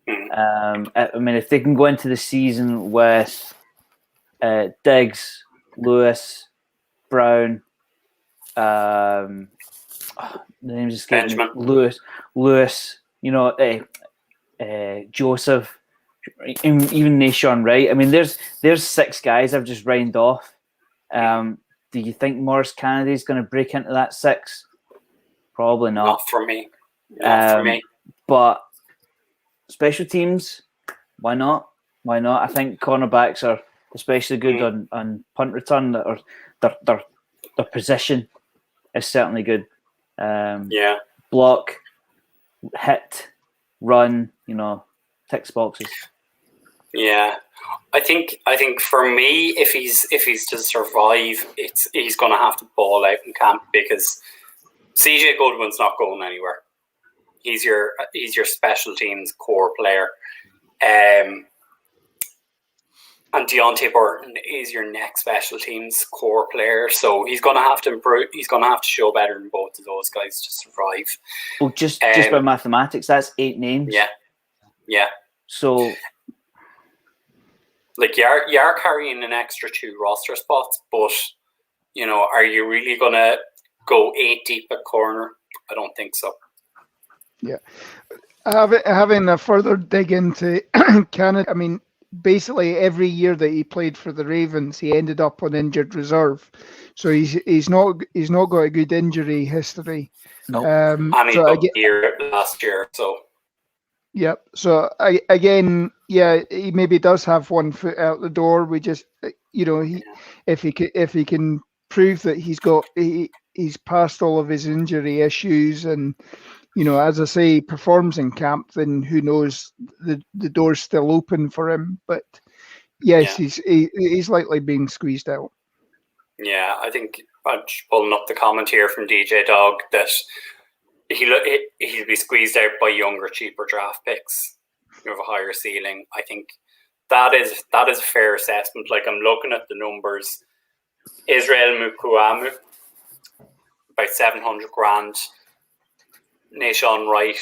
I mean, if they can go into the season with Diggs, Lewis, Brown, the name's escaping me. Lewis, you know, Joseph, even Nashon Wright. I mean, there's 6 guys I've just rounded off. Do you think Morris Kennedy is going to break into that 6? Probably not. Not for me. Not for me. But special teams, why not? Why not? I think cornerbacks are especially good on punt return. Or their position is certainly good. Block, hit, run. You know, ticks boxes. Yeah, I think for me, if he's to survive, he's going to have to ball out in camp, because CJ Goodwin's not going anywhere. He's your special teams core player, and Deontay Burton is your next special teams core player. So he's going to have to improve. He's going to have to show better than both of those guys to survive. Well, just by mathematics, that's 8 names. Yeah. So, like, you are carrying an extra 2 roster spots, but you know, are you really going to go 8 deep at corner? I don't think so. Yeah. Having a further dig into Canada, I mean, basically every year that he played for the Ravens, he ended up on injured reserve. So he's not got a good injury history. No. And he got here last year, so. Yep. So he maybe does have one foot out the door. We just, you know, if he can prove that he's passed all of his injury issues, and you know, as I say, performs in camp, then who knows, the door's still open for him. But yes, he's likely being squeezed out. Yeah, I think I'm just pulling up the comment here from DJ Dog that he'll be squeezed out by younger, cheaper draft picks who have a higher ceiling. I think that is a fair assessment. Like, I'm looking at the numbers. Israel Mukuamu, about 700 grand. Nashon Wright,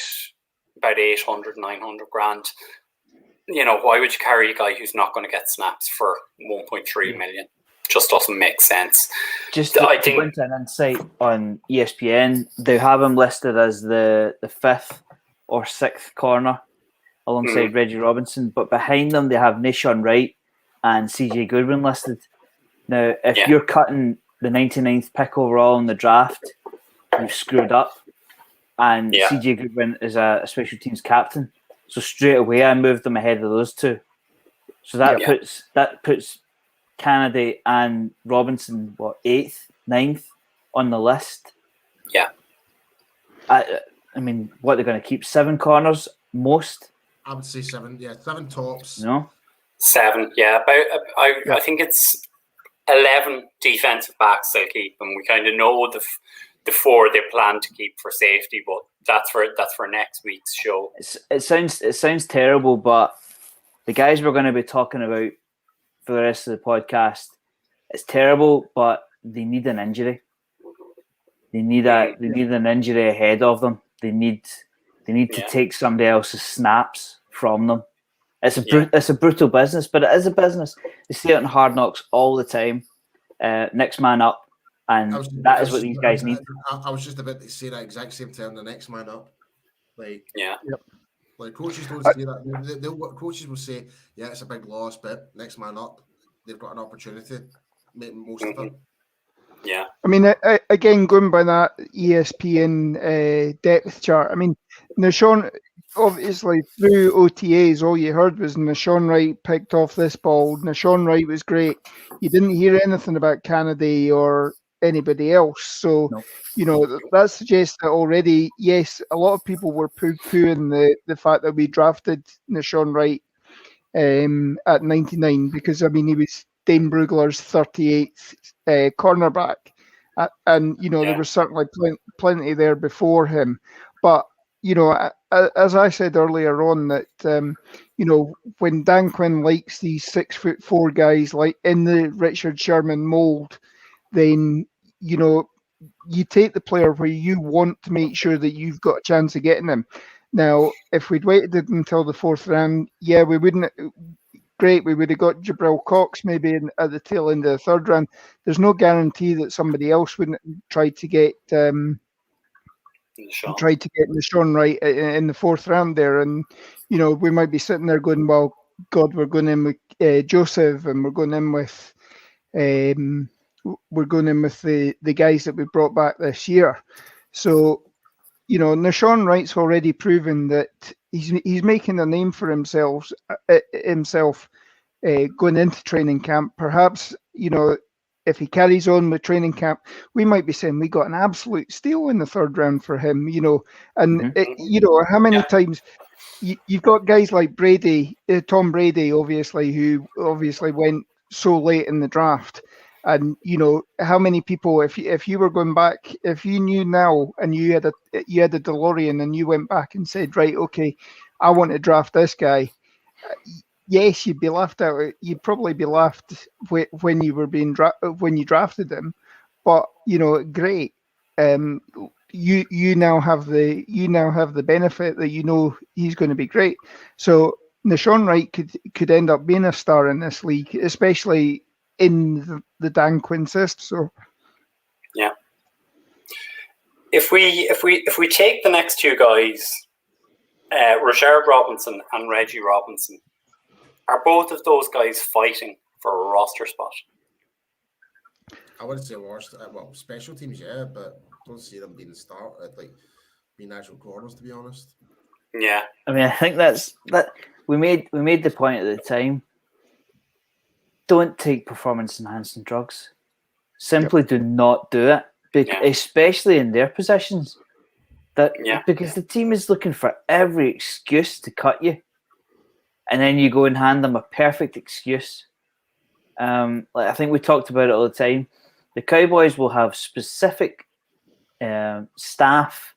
about 800, 900 grand. You know, why would you carry a guy who's not going to get snaps for 1.3 million? Just doesn't make sense. I think, went to an insight on ESPN. They have him listed as the 5th or 6th corner alongside Reggie Robinson, but behind them they have Nashon Wright and CJ Goodwin listed. Now, if you're cutting the 99th pick overall in the draft, you've screwed up. And CJ Goodwin is a special teams captain, so straight away I moved them ahead of those 2. So that puts Kennedy and Robinson 8th, 9th on the list. Yeah. I mean, what, they're going to keep 7 corners most? I would say 7. Yeah, 7 tops. No. 7. Yeah. I think it's 11 defensive backs they'll keep, and we kind of know the 4 they plan to keep for safety, but that's for next week's show. It sounds terrible, but the guys we're going to be talking about for the rest of the podcast, it's terrible, but they need an injury. They need an injury ahead of them. They need to take somebody else's snaps from them. It's a brutal business, but it is a business. They say it in Hard Knocks all the time. Next man up. And that is what these guys need. I was just about to say that exact same term, the next man up. Like, like coaches don't say that. Coaches will say, yeah, it's a big loss, but next man up, they've got an opportunity, make most of it. Yeah. I mean, again, going by that ESPN depth chart, I mean, Nashon, obviously through OTAs, all you heard was Nashon Wright picked off this ball. Nashon Wright was great. You didn't hear anything about Kennedy or anybody else. So, No. That suggests that already, yes, a lot of people were poo-pooing the fact that we drafted Nashon Wright at 99 because, he was Dane Brugler's 38th cornerback. And there was certainly plenty there before him. But, as I said earlier on, that, when Dan Quinn likes these 6'4" guys like in the Richard Sherman mold, then, you take the player where you want to make sure that you've got a chance of getting him. Now, if we'd waited until the 4th round, we wouldn't. Great, we would have got Jabril Cox maybe at the tail end of the 3rd round. There's no guarantee that somebody else wouldn't try to get Nashon Wright in the 4th round there, and we might be sitting there going, well, God, we're going in with Joseph, and we're going in with the guys that we brought back this year. So, Nashon Wright's already proven that he's making a name for himself going into training camp. Perhaps, if he carries on with training camp, we might be saying we got an absolute steal in the 3rd round for him, and how many times you've got guys like Brady, Tom Brady, obviously, who obviously went so late in the draft. And how many people, if you were going back, if you knew now and you had a DeLorean and you went back and said, right, okay, I want to draft this guy. Yes, you'd be laughed out. You'd probably be laughed when you were when you drafted him. But great. You now have the benefit that he's going to be great. So Nashon Wright could end up being a star in this league, especially in the Dan Quinn system. So yeah, if we take the next 2 guys, Rashard Robinson and Reggie Robinson, are both of those guys fighting for a roster spot? I wouldn't say worst. Well, special teams, yeah, but I don't see them being being actual corners, to be honest. Yeah, I think that we made the point at the time. Don't take performance-enhancing drugs. Simply do not do it, especially in their positions. Because the team is looking for every excuse to cut you, and then you go and hand them a perfect excuse. I think we talked about it all the time. The Cowboys will have specific staff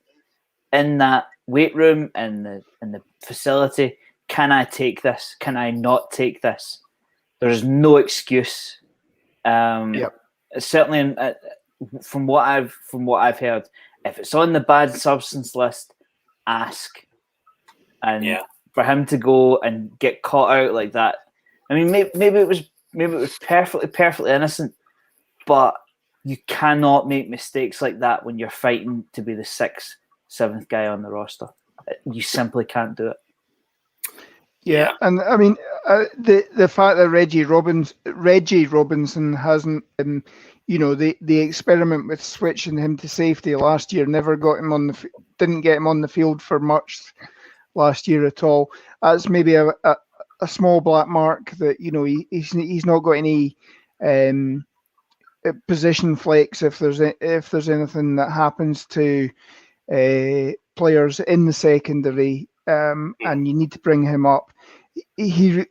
in that weight room and the facility. Can I take this? Can I not take this? There's no excuse. Certainly, from what I've heard, if it's on the bad substance list, ask. And for him to go and get caught out like that, maybe it was perfectly innocent, but you cannot make mistakes like that when you're fighting to be the 6th, 7th guy on the roster. You simply can't do it. Yeah, and the fact that Reggie Robinson hasn't, the experiment with switching him to safety last year never didn't get him on the field for much last year at all. That's maybe a small black mark that he's not got any position flex if there's anything that happens to players in the secondary. And you need to bring him up. He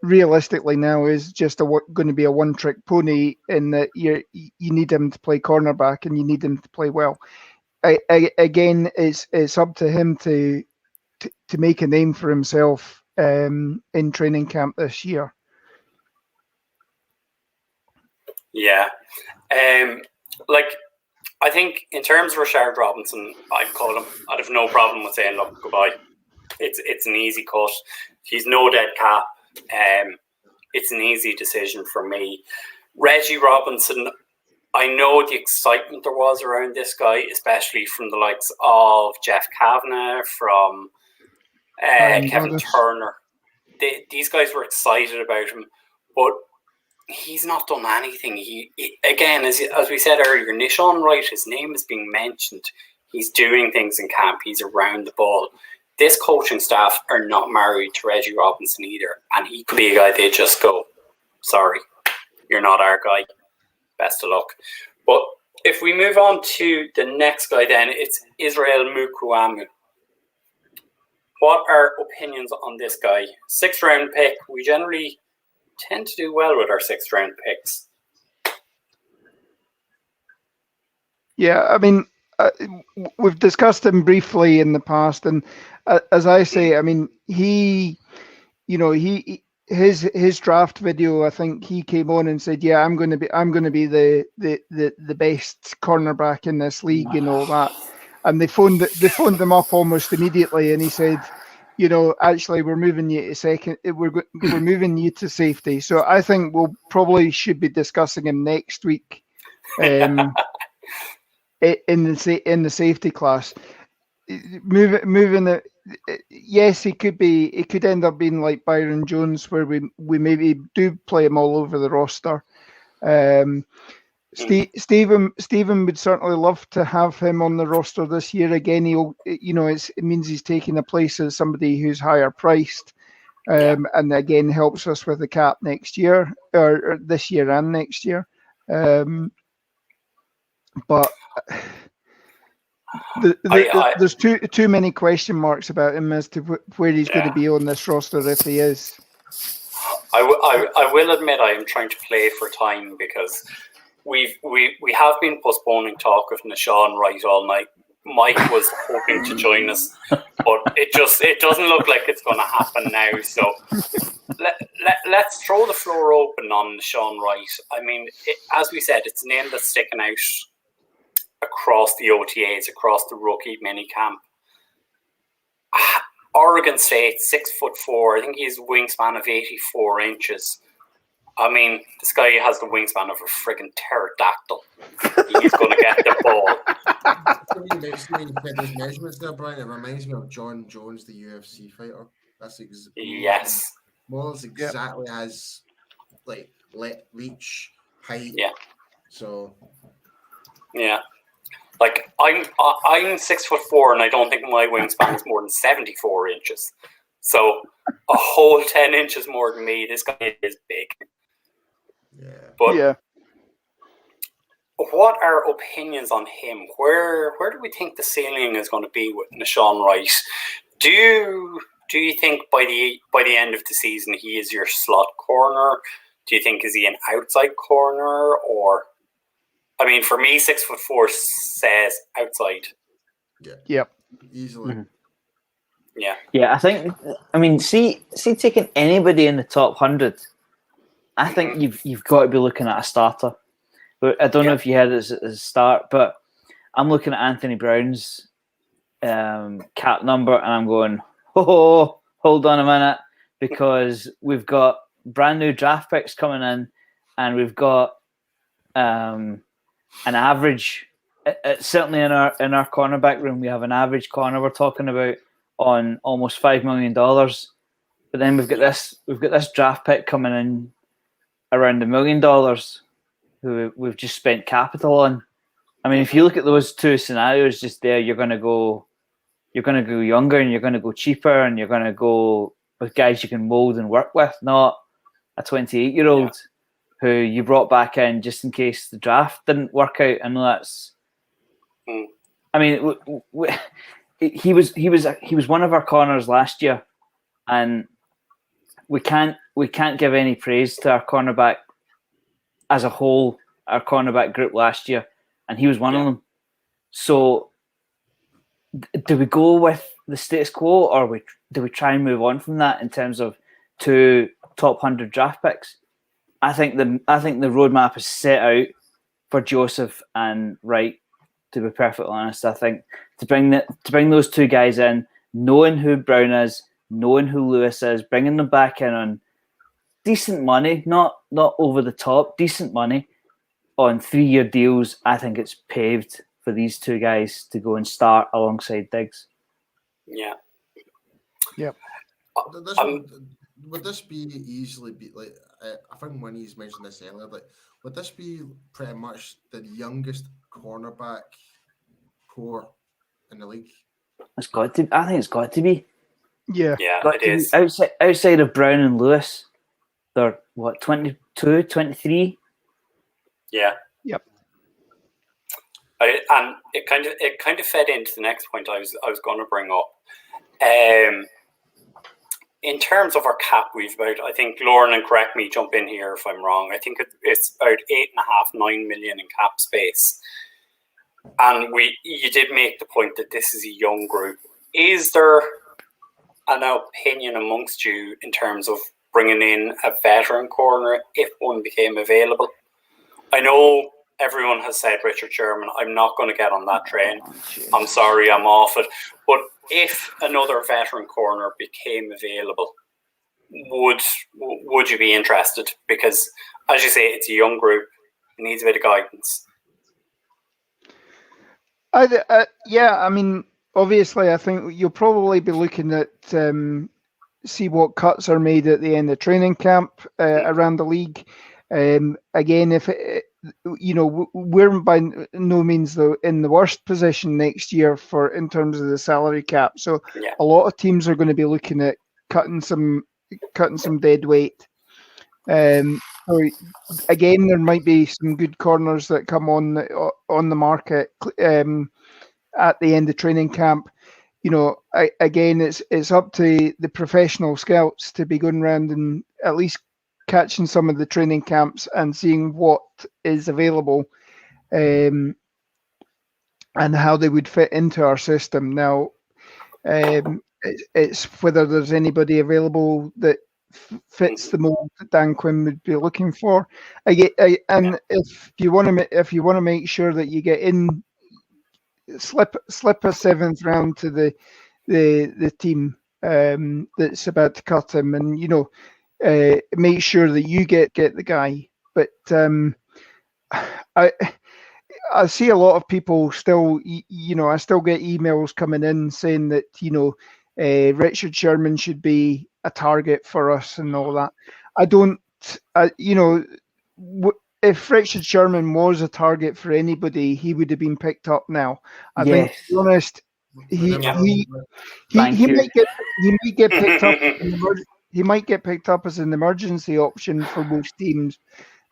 realistically now is just going to be a one-trick pony in that you need him to play cornerback and you need him to play well. Again, it's up to him to make a name for himself in training camp this year. Yeah, I think in terms of Rashard Robinson, I'd call him. I'd have no problem with saying, look, goodbye. It's an easy cut. He's no dead cap. It's an easy decision for me. Reggie Robinson, I know the excitement there was around this guy, especially from the likes of Jeff Kavanagh, from Kevin Turner. These guys were excited about him, but he's not done anything. He again, as we said earlier, Nashon Wright, his name is being mentioned. He's doing things in camp. He's around the ball. This coaching staff are not married to Reggie Robinson either, and he could be a guy they just go, sorry, you're not our guy. best of luck. But if we move on to the next guy, then it's Israel Mukuamu. What are opinions on this guy? 6th round pick. We generally tend to do well with our 6th round picks. Yeah, I mean, we've discussed him briefly in the past, and as I say, I mean, his draft video, I think he came on and said, "Yeah, I'm going to be the best cornerback in this league and all that." And they phoned him up almost immediately, and he said, actually, we're moving you to second. We're moving you to safety. So I think we'll probably should be discussing him next week, in the safety class. Moving it. Yes, he could end up being like Byron Jones, where we maybe do play him all over the roster. Stephen would certainly love to have him on the roster this year again. It means he's taking a place as somebody who's higher priced, and again helps us with the cap next year, or this year and next year. But there's too many question marks about him as to where he's going to be on this roster if he is. I will admit I am trying to play for time because we have been postponing talk of Nashawn Wright all night. Mike was hoping to join us, but it doesn't look like it's going to happen now. So let's throw the floor open on Nashawn Wright. I mean, as we said, it's a name that's sticking out across the OTAs, across the rookie minicamp. Oregon State, 6'4". I think he's a wingspan of 84 inches. I mean, this guy has the wingspan of a friggin' pterodactyl. He's going to get the ball. Those measurements there, Brian, it reminds me of John Jones, the UFC fighter. That's yes. More exactly as reach, height. Yeah. So. Yeah. Like I'm 6'4", and I don't think my wingspan is more than 74 inches. So a whole 10 inches more than me. This guy is big. Yeah. But what are opinions on him? Where do we think the ceiling is going to be with Nashawn Wright? Do you think by the end of the season he is your slot corner? Do you think is he an outside corner or? I mean, for me, 6'4" says outside. Yeah. Yep. Easily. Mm-hmm. Yeah. Yeah, I think. I mean, see, taking anybody in the top 100, I think you've got to be looking at a starter. But I don't know if you had it as a start, but I'm looking at Anthony Brown's cap number, and I'm going, hold on a minute, because we've got brand new draft picks coming in, and we've got an average, certainly in our cornerback room, we have an average corner we're talking about on almost $5 million. But then we've got this draft pick coming in around $1 million, who we've just spent capital on. I mean, if you look at those two scenarios just there, you're going to go younger, and you're going to go cheaper, and you're going to go with guys you can mold and work with, not a 28-year-old. Who you brought back in just in case the draft didn't work out. I know that's. I mean, he was one of our corners last year, and we can't give any praise to our cornerback as a whole. Our cornerback group last year, and he was one of them. So, do we go with the status quo, or do we try and move on from that in terms of 2 top 100 draft picks? I think the roadmap is set out for Joseph and Wright. To be perfectly honest, I think to bring those two guys in, knowing who Brown is, knowing who Lewis is, bringing them back in on decent money, not over the top, decent money on 3-year deals. I think it's paved for these two guys to go and start alongside Diggs. Yeah. Yep. Would this be easily like? I think when he's mentioned this earlier, like, would this be pretty much the youngest cornerback core in the league? It's got to. I think it's got to be. Yeah. Yeah, got it is. Outside of Brown and Lewis, they're what, 22, 23? Yeah. Yep. And it kind of fed into the next point I was going to bring up. In terms of our cap, we've about, I think, Lauren, and correct me, jump in here if I'm wrong, I think it's about 8.5, 9 million in cap space. And you did make the point that this is a young group. Is there an opinion amongst you in terms of bringing in a veteran corner if one became available? I know everyone has said Richard Sherman. I'm not going to get on that train. I'm sorry, I'm off it. But if another veteran corner became available, would you be interested? Because, as you say, it's a young group. It needs a bit of guidance. Yeah, I mean, obviously, I think you'll probably be looking at see what cuts are made at the end of training camp around the league. Again, if we're by no means in the worst position next year in terms of the salary cap. So a lot of teams are going to be looking at cutting some dead weight. So again, there might be some good corners that come on the market at the end of training camp. Again, it's up to the professional scouts to be going around and at least catching some of the training camps and seeing what is available and how they would fit into our system. Now, it's whether there's anybody available that fits the mold that Dan Quinn would be looking for. And if you want to make sure that you get in, slip a seventh round to the team that's about to cut him, and make sure that you get the guy. But I see a lot of people still, I still get emails coming in saying that, Richard Sherman should be a target for us and all that. I don't, if Richard Sherman was a target for anybody, he would have been picked up now. I think, to be honest, he might get picked up. He might get picked up as an emergency option for most teams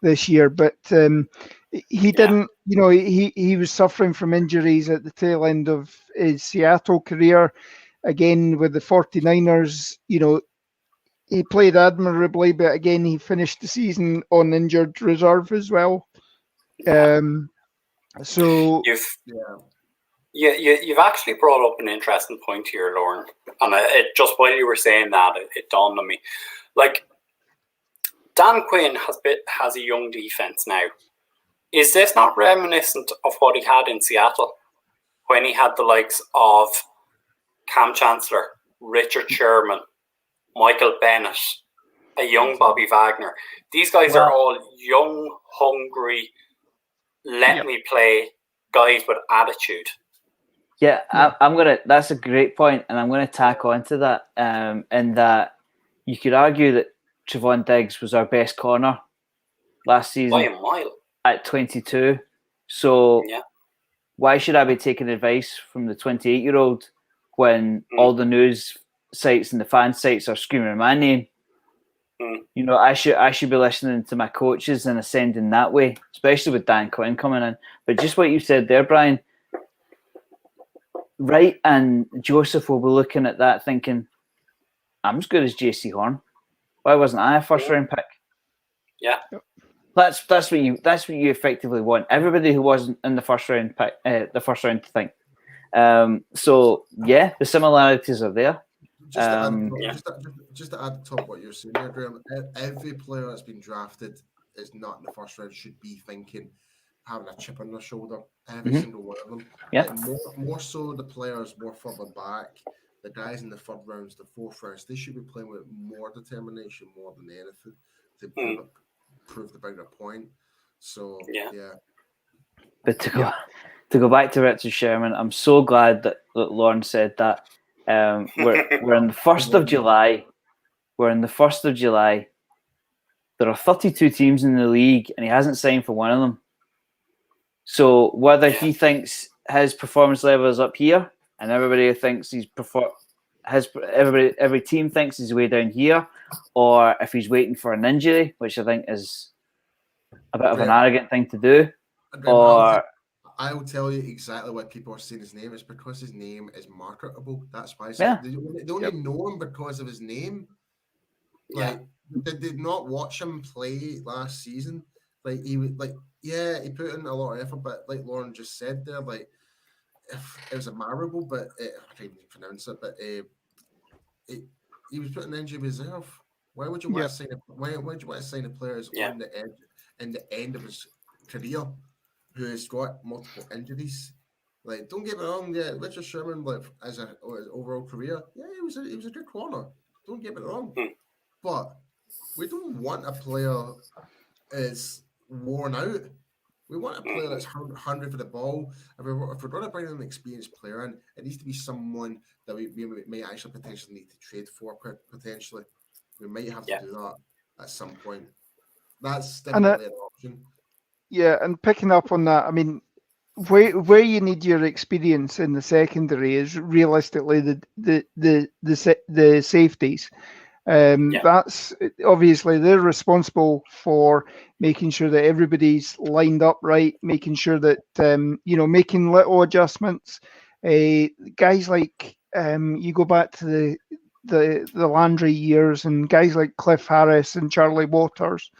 this year, but he didn't. He was suffering from injuries at the tail end of his Seattle career. Again, with the 49ers, he played admirably, but again, he finished the season on injured reserve as well. So you've actually brought up an interesting point here, Lauren. And just while you were saying that, it dawned on me. Like, Dan Quinn has a young defense now. Is this not reminiscent of what he had in Seattle when he had the likes of Cam Chancellor, Richard Sherman, Michael Bennett, a young Bobby Wagner? These guys are all young, hungry, let me play guys with attitude. Yeah, that's a great point, and I'm going to tack on to that, in that you could argue that Trevon Diggs was our best corner last season by a mile at 22. So why should I be taking advice from the 28-year-old when all the news sites and the fan sites are screaming my name? I should be listening to my coaches and ascending that way, especially with Dan Quinn coming in. But just what you said there, Brian, Wright and Joseph will be looking at that thinking, I'm as good as JC Horn. Why wasn't I a first round pick? Yeah. That's what you effectively want. Everybody who wasn't in the first round pick, to think. So the similarities are there. Just to add to top what you're saying there, Graham, every player that's been drafted is not in the first round should be thinking, having a chip on their shoulder. Every single one of them. Yeah. Like more so the players more further back, the guys in the third rounds, the fourth rounds, they should be playing with more determination, more than anything, to prove the bigger point. So But to go back to Richard Sherman, I'm so glad that Lauren said that. We're in the 1st of July. There are 32 teams in the league, and he hasn't signed for one of them. So whether he thinks his performance level is up here, and everybody thinks every team thinks he's way down here, or if he's waiting for an injury, which I think is a bit of an Graham, arrogant thing to do, Graham, or I'll tell you exactly why people are saying his name. It's because his name is marketable. That's why. Yeah. They only know him because of his name. Like, they did not watch him play last season. Like, he would, like, yeah, he put in a lot of effort, but like Lauren just said there, like, if it was admirable, but I can't even pronounce it, but he was put in injury reserve. Why would you want to sign why would you want to sign a player who's on the edge in the end of his career who has got multiple injuries? Like, don't get me wrong, yeah, Richard Sherman, like, as his overall career, yeah, he was a good corner. Don't get me wrong. But we don't want a player is worn out. We want a player that's hungry for the ball. If we're going to bring in an experienced player in, it needs to be someone that we may actually potentially need to trade for, potentially. We might have to do that at some point. That's definitely an option. Yeah, and picking up on that, I mean, where you need your experience in the secondary is realistically the safeties. That's obviously they're responsible for making sure that everybody's lined up right, making sure that making little adjustments. Guys like you go back to the Landry years, and guys like Cliff Harris and Charlie Waters.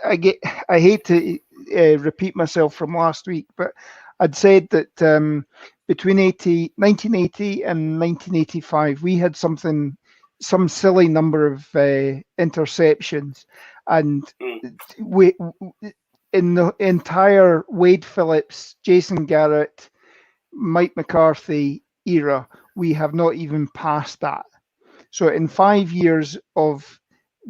I hate to repeat myself from last week, but I'd said that between 1980 and 1985, we had some silly number of interceptions, and we in the entire Wade Phillips, Jason Garrett, Mike McCarthy era, we have not even passed that. So in 5 years of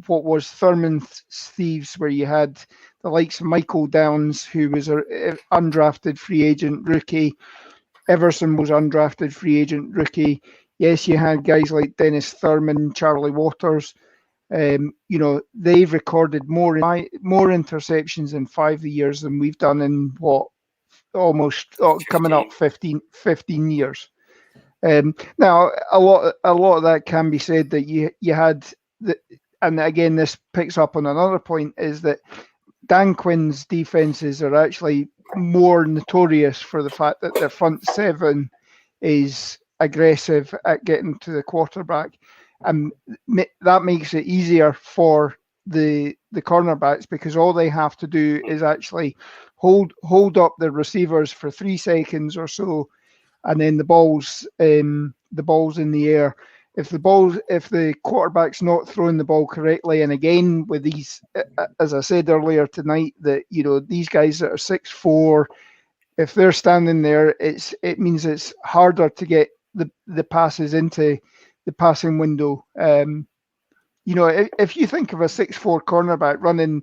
what was Thurman's Thieves, where you had the likes of Michael Downs, who was an undrafted free agent rookie. Everson was undrafted free agent rookie. Yes, you had guys like Dennis Thurman, Charlie Waters. They've recorded more interceptions in 5 years than we've done in coming up 15 years. Now, a lot of that can be said that you had the. And again, this picks up on another point, is that Dan Quinn's defenses are actually more notorious for the fact that their front seven is aggressive at getting to the quarterback. And that makes it easier for the cornerbacks, because all they have to do is actually hold up the receivers for 3 seconds or so, and then the ball's in the air. If the quarterback's not throwing the ball correctly, and again with these, as I said earlier tonight, that these guys that are 6'4", if they're standing there, it means it's harder to get the passes into the passing window. If you think of a 6'4" cornerback running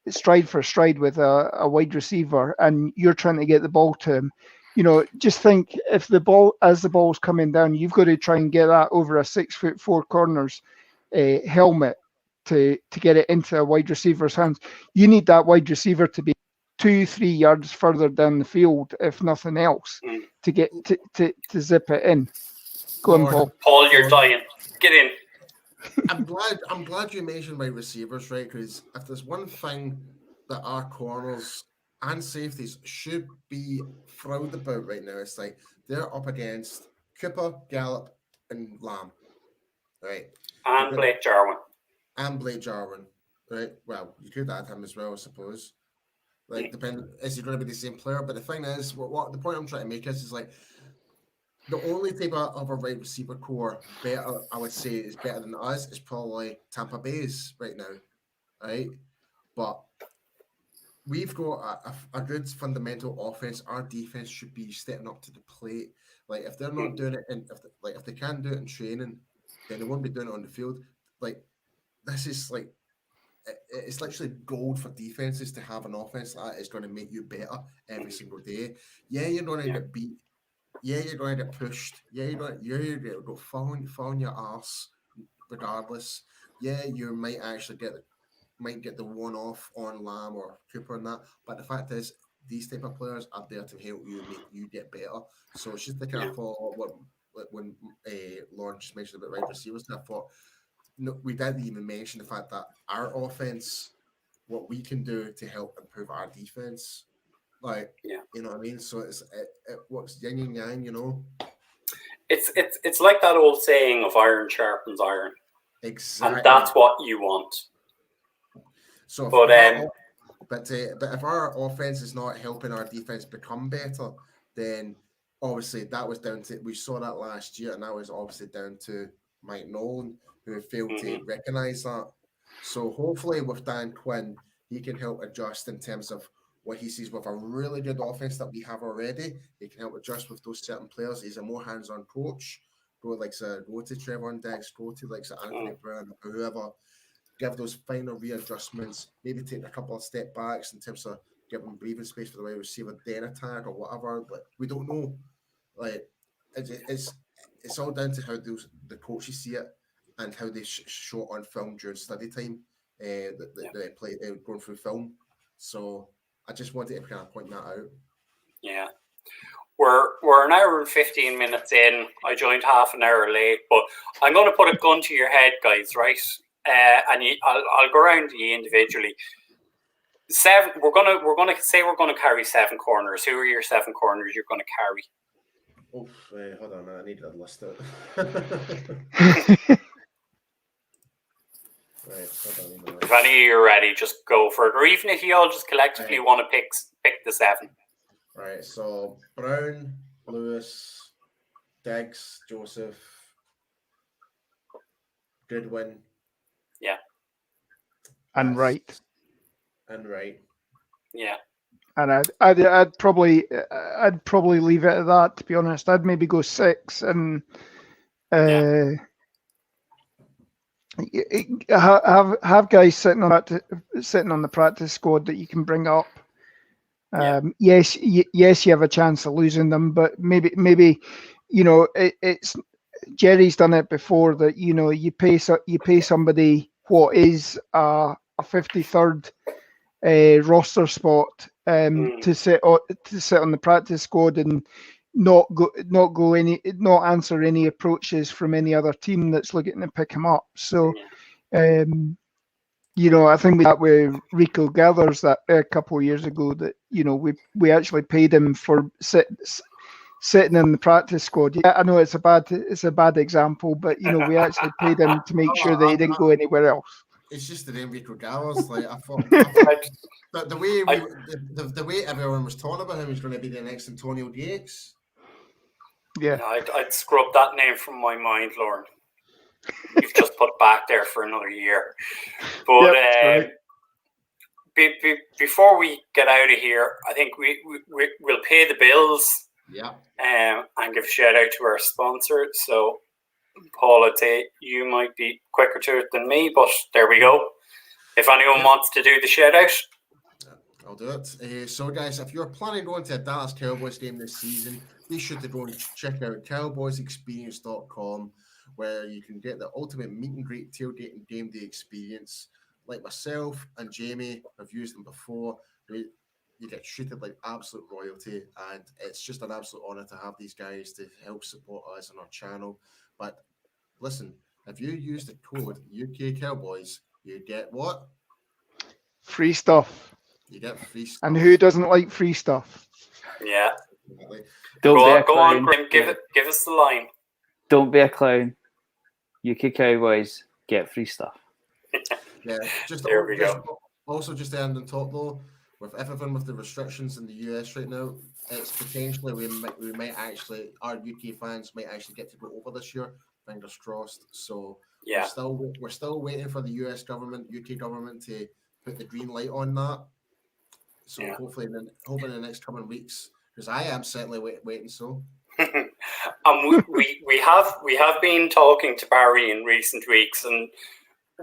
stride for stride with a wide receiver, and you're trying to get the ball to him, just think, if the ball's coming down, you've got to try and get that over a 6'4" corner's helmet to get it into a wide receiver's hands. You need that wide receiver to be 2-3 yards further down the field, if nothing else, to get to zip it in. Go on, Paul. Paul, you're dying. Get in. I'm glad you mentioned my receivers, right? Because if there's one thing that our corners and safeties should be proud about right now, it's like they're up against Cooper, Gallup, and Lamb, right? And Blake Jarwin. Right? Well, you could add him as well, I suppose. Like, depending, is he going to be the same player? But the thing is, what the point I'm trying to make is like, the only type of a right receiver core better, I would say, is better than us is probably Tampa Bay's right now, right? But we've got a good fundamental offense. Our defense should be stepping up to the plate. Like, if they're not doing it, if they can't do it in training, then they won't be doing it on the field. Like, this is like, it's literally gold for defenses to have an offense that is going to make you better every single day. Yeah, you're going to get beat. Yeah, you're going to get pushed. Yeah, you're going to go falling your arse regardless. Yeah, you might actually get the one-off on Lamb or Cooper and that. But the fact is, these type of players are there to help you make you get better. So it's just the kind of follow up when Lauren just mentioned about wide receivers. And I thought, no, we didn't even mention the fact that our offense what we can do to help improve our defense. Like, Yeah. you know what I mean? So it works yin and yang, you know. It's like that old saying of iron sharpens iron. Exactly. And that's what you want. So, but if our offense is not helping our defense become better, then obviously that was down to, we saw that last year, and that was obviously down to Mike Nolan, who failed to recognise that. So hopefully with Dan Quinn, he can help adjust in terms of what he sees with a really good offense that we have already. He can help adjust with those certain players. He's a more hands-on coach. Go to Trevor Diggs, go to Anthony Brown, whoever. Give those final readjustments, maybe take a couple of step backs in terms of giving breathing space for the wide receiver, then attack or whatever. But we don't know. Like it's all down to how the coaches see it and how they show on film during study time. They play going through film. So I just wanted to kind of point that out. Yeah. We're an hour and 15 minutes in. I joined half an hour late, but I'm going to put a gun to your head, guys, right? And I'll go around to you individually. 7. We're gonna say we're gonna carry 7 corners. Who are your 7 corners you're gonna carry? Oh, hold on, man. I need to list it. Right, hold on. If any of you are ready, just go for it. Or even if you all just collectively want to pick the 7. Right. So Brown, Lewis, Diggs, Joseph, Goodwin. Yeah. And Wright. Yeah. And I'd probably leave it at that, to be honest. I'd maybe go 6 and have guys sitting on the practice squad that you can bring up. Yes, you have a chance of losing them, but maybe it's Jerry's done it before that you pay somebody what is a 53rd roster spot to sit on the practice squad and not answer any approaches from any other team that's looking to pick him up. So I think that with Rico Gathers that a couple of years ago that we actually paid him for sitting in the practice squad. Yeah, I know it's a bad example, but we actually paid him to make sure that he didn't go anywhere else. It's just the name Rico Gathers. Like I thought the way everyone was talking about him was going to be the next Antonio Gates. Yeah, I'd scrub that name from my mind, Lauren. You've just put it back there for another year. But before we get out of here, I think we'll pay the bills. Yeah. And give a shout out to our sponsor. So, Paul, I'd say you might be quicker to it than me, but there we go. If anyone wants to do the shout out, I'll do it. So, guys, if you're planning on going to a Dallas Cowboys game this season, be sure to go and check out cowboysexperience.com, where you can get the ultimate meet and greet tailgate and game day experience. Like myself and Jamie have used them before. You get treated like absolute royalty, and it's just an absolute honor to have these guys to help support us on our channel. But listen, if you use the code UK Cowboys, you get what? Free stuff. You get free stuff. And who doesn't like free stuff? Yeah. Go on, Grim. Give us the line. Don't be a clown. UK Cowboys get free stuff. Yeah. There we go. Also, just to end on top though, with everything with the restrictions in the US right now, it's potentially we might actually, our UK fans might actually get to go over this year. Fingers crossed. So we're still waiting for the US government, UK government to put the green light on that. So hopefully in the next coming weeks, because I am certainly waiting. So. we have been talking to Barry in recent weeks, and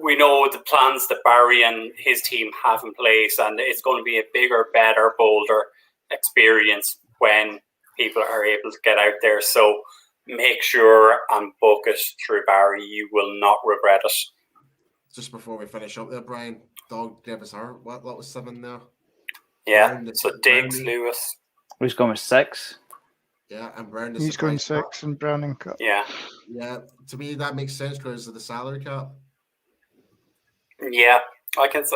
we know the plans that Barry and his team have in place, and it's going to be a bigger, better, bolder experience when people are able to get out there. So make sure and book it through Barry. You will not regret it. Just before we finish up there, Brian, Dog gave us what was 7 there? Yeah, so Diggs, Lewis. Who's going with 6? Yeah, and Brown. He's going 6 and Browning cut. Yeah. To me that makes sense because of the salary cap. Yeah, I can see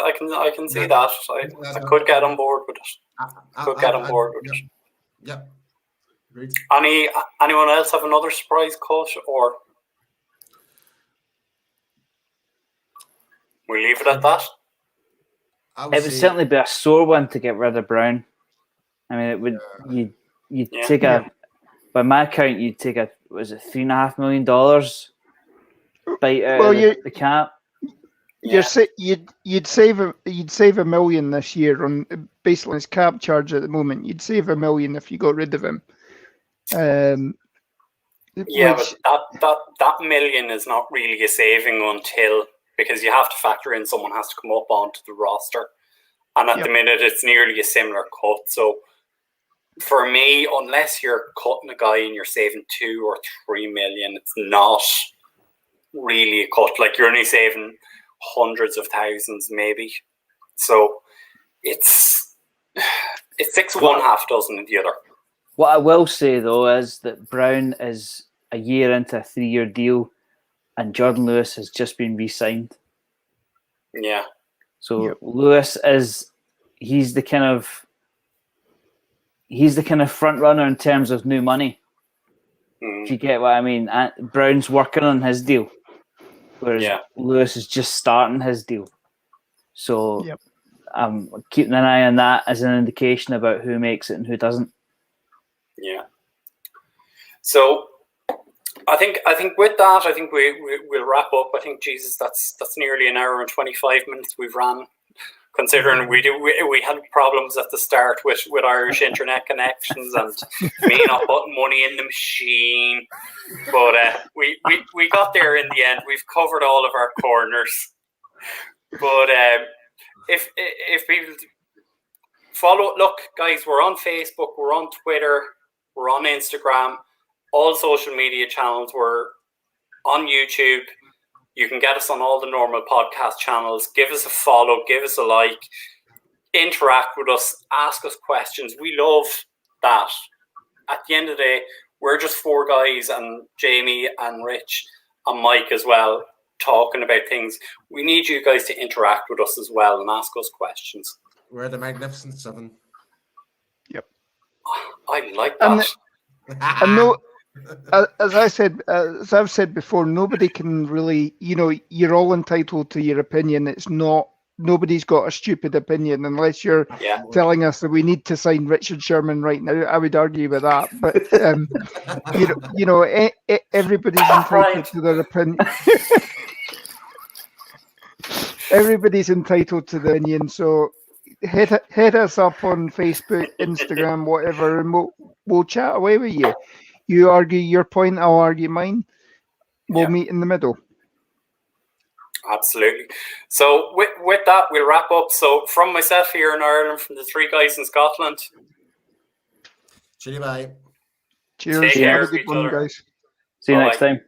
that. I could get on board with it. Yep. Agreed. Anyone else have another surprise cut, or we leave it at that? It would certainly be a sore one to get rid of Brown. I mean, it would. You'd take by my count, you'd take was it $3.5 million bite out of the cap. You'd save $1 million this year on basically his cap charge at the moment. You'd save $1 million if you got rid of him. But that million is not really a saving until, because you have to factor in someone has to come up onto the roster, and at the minute it's nearly a similar cut. So for me, unless you're cutting a guy and you're saving 2 or 3 million, it's not really a cut. Like, you're only saving hundreds of thousands maybe. So it's 6 of one, half dozen of the other. What I will say though is that Brown is a year into a 3-year deal, and Jordan Lewis has just been re-signed. Yeah. So Lewis he's the kind of front runner in terms of new money. If you get what I mean. Brown's working on his deal, whereas Lewis is just starting his deal. So I'm keeping an eye on that as an indication about who makes it and who doesn't. Yeah. So I think with that, I think we'll wrap up. I think that's nearly an hour and 25 minutes we've ran. Considering we had problems at the start with Irish internet connections and me not putting money in the machine, but we got there in the end. We've covered all of our corners. But if people follow, look, guys, we're on Facebook, we're on Twitter, we're on Instagram, all social media channels. We're on YouTube. You can get us on all the normal podcast channels. Give us a follow, give us a like, interact with us, ask us questions. We love that. At the end of the day, we're just 4 guys, and Jamie and Rich and Mike as well, talking about things. We need you guys to interact with us as well and ask us questions. We're the Magnificent 7. Yep. I like that. And no, as I've said before, nobody can really, you're all entitled to your opinion. It's not, nobody's got a stupid opinion unless you're telling us that we need to sign Richard Sherman right now. I would argue with that, but everybody's entitled to their opinion. Everybody's entitled to their opinion. So hit us up on Facebook, Instagram, whatever, and we'll chat away with you. You argue your point, I'll argue mine. We'll meet in the middle. Absolutely. So with that, we'll wrap up. So from myself here in Ireland, from the 3 guys in Scotland. Cheerio, bye. Cheers. Take care Have a good one, guys. See you next time.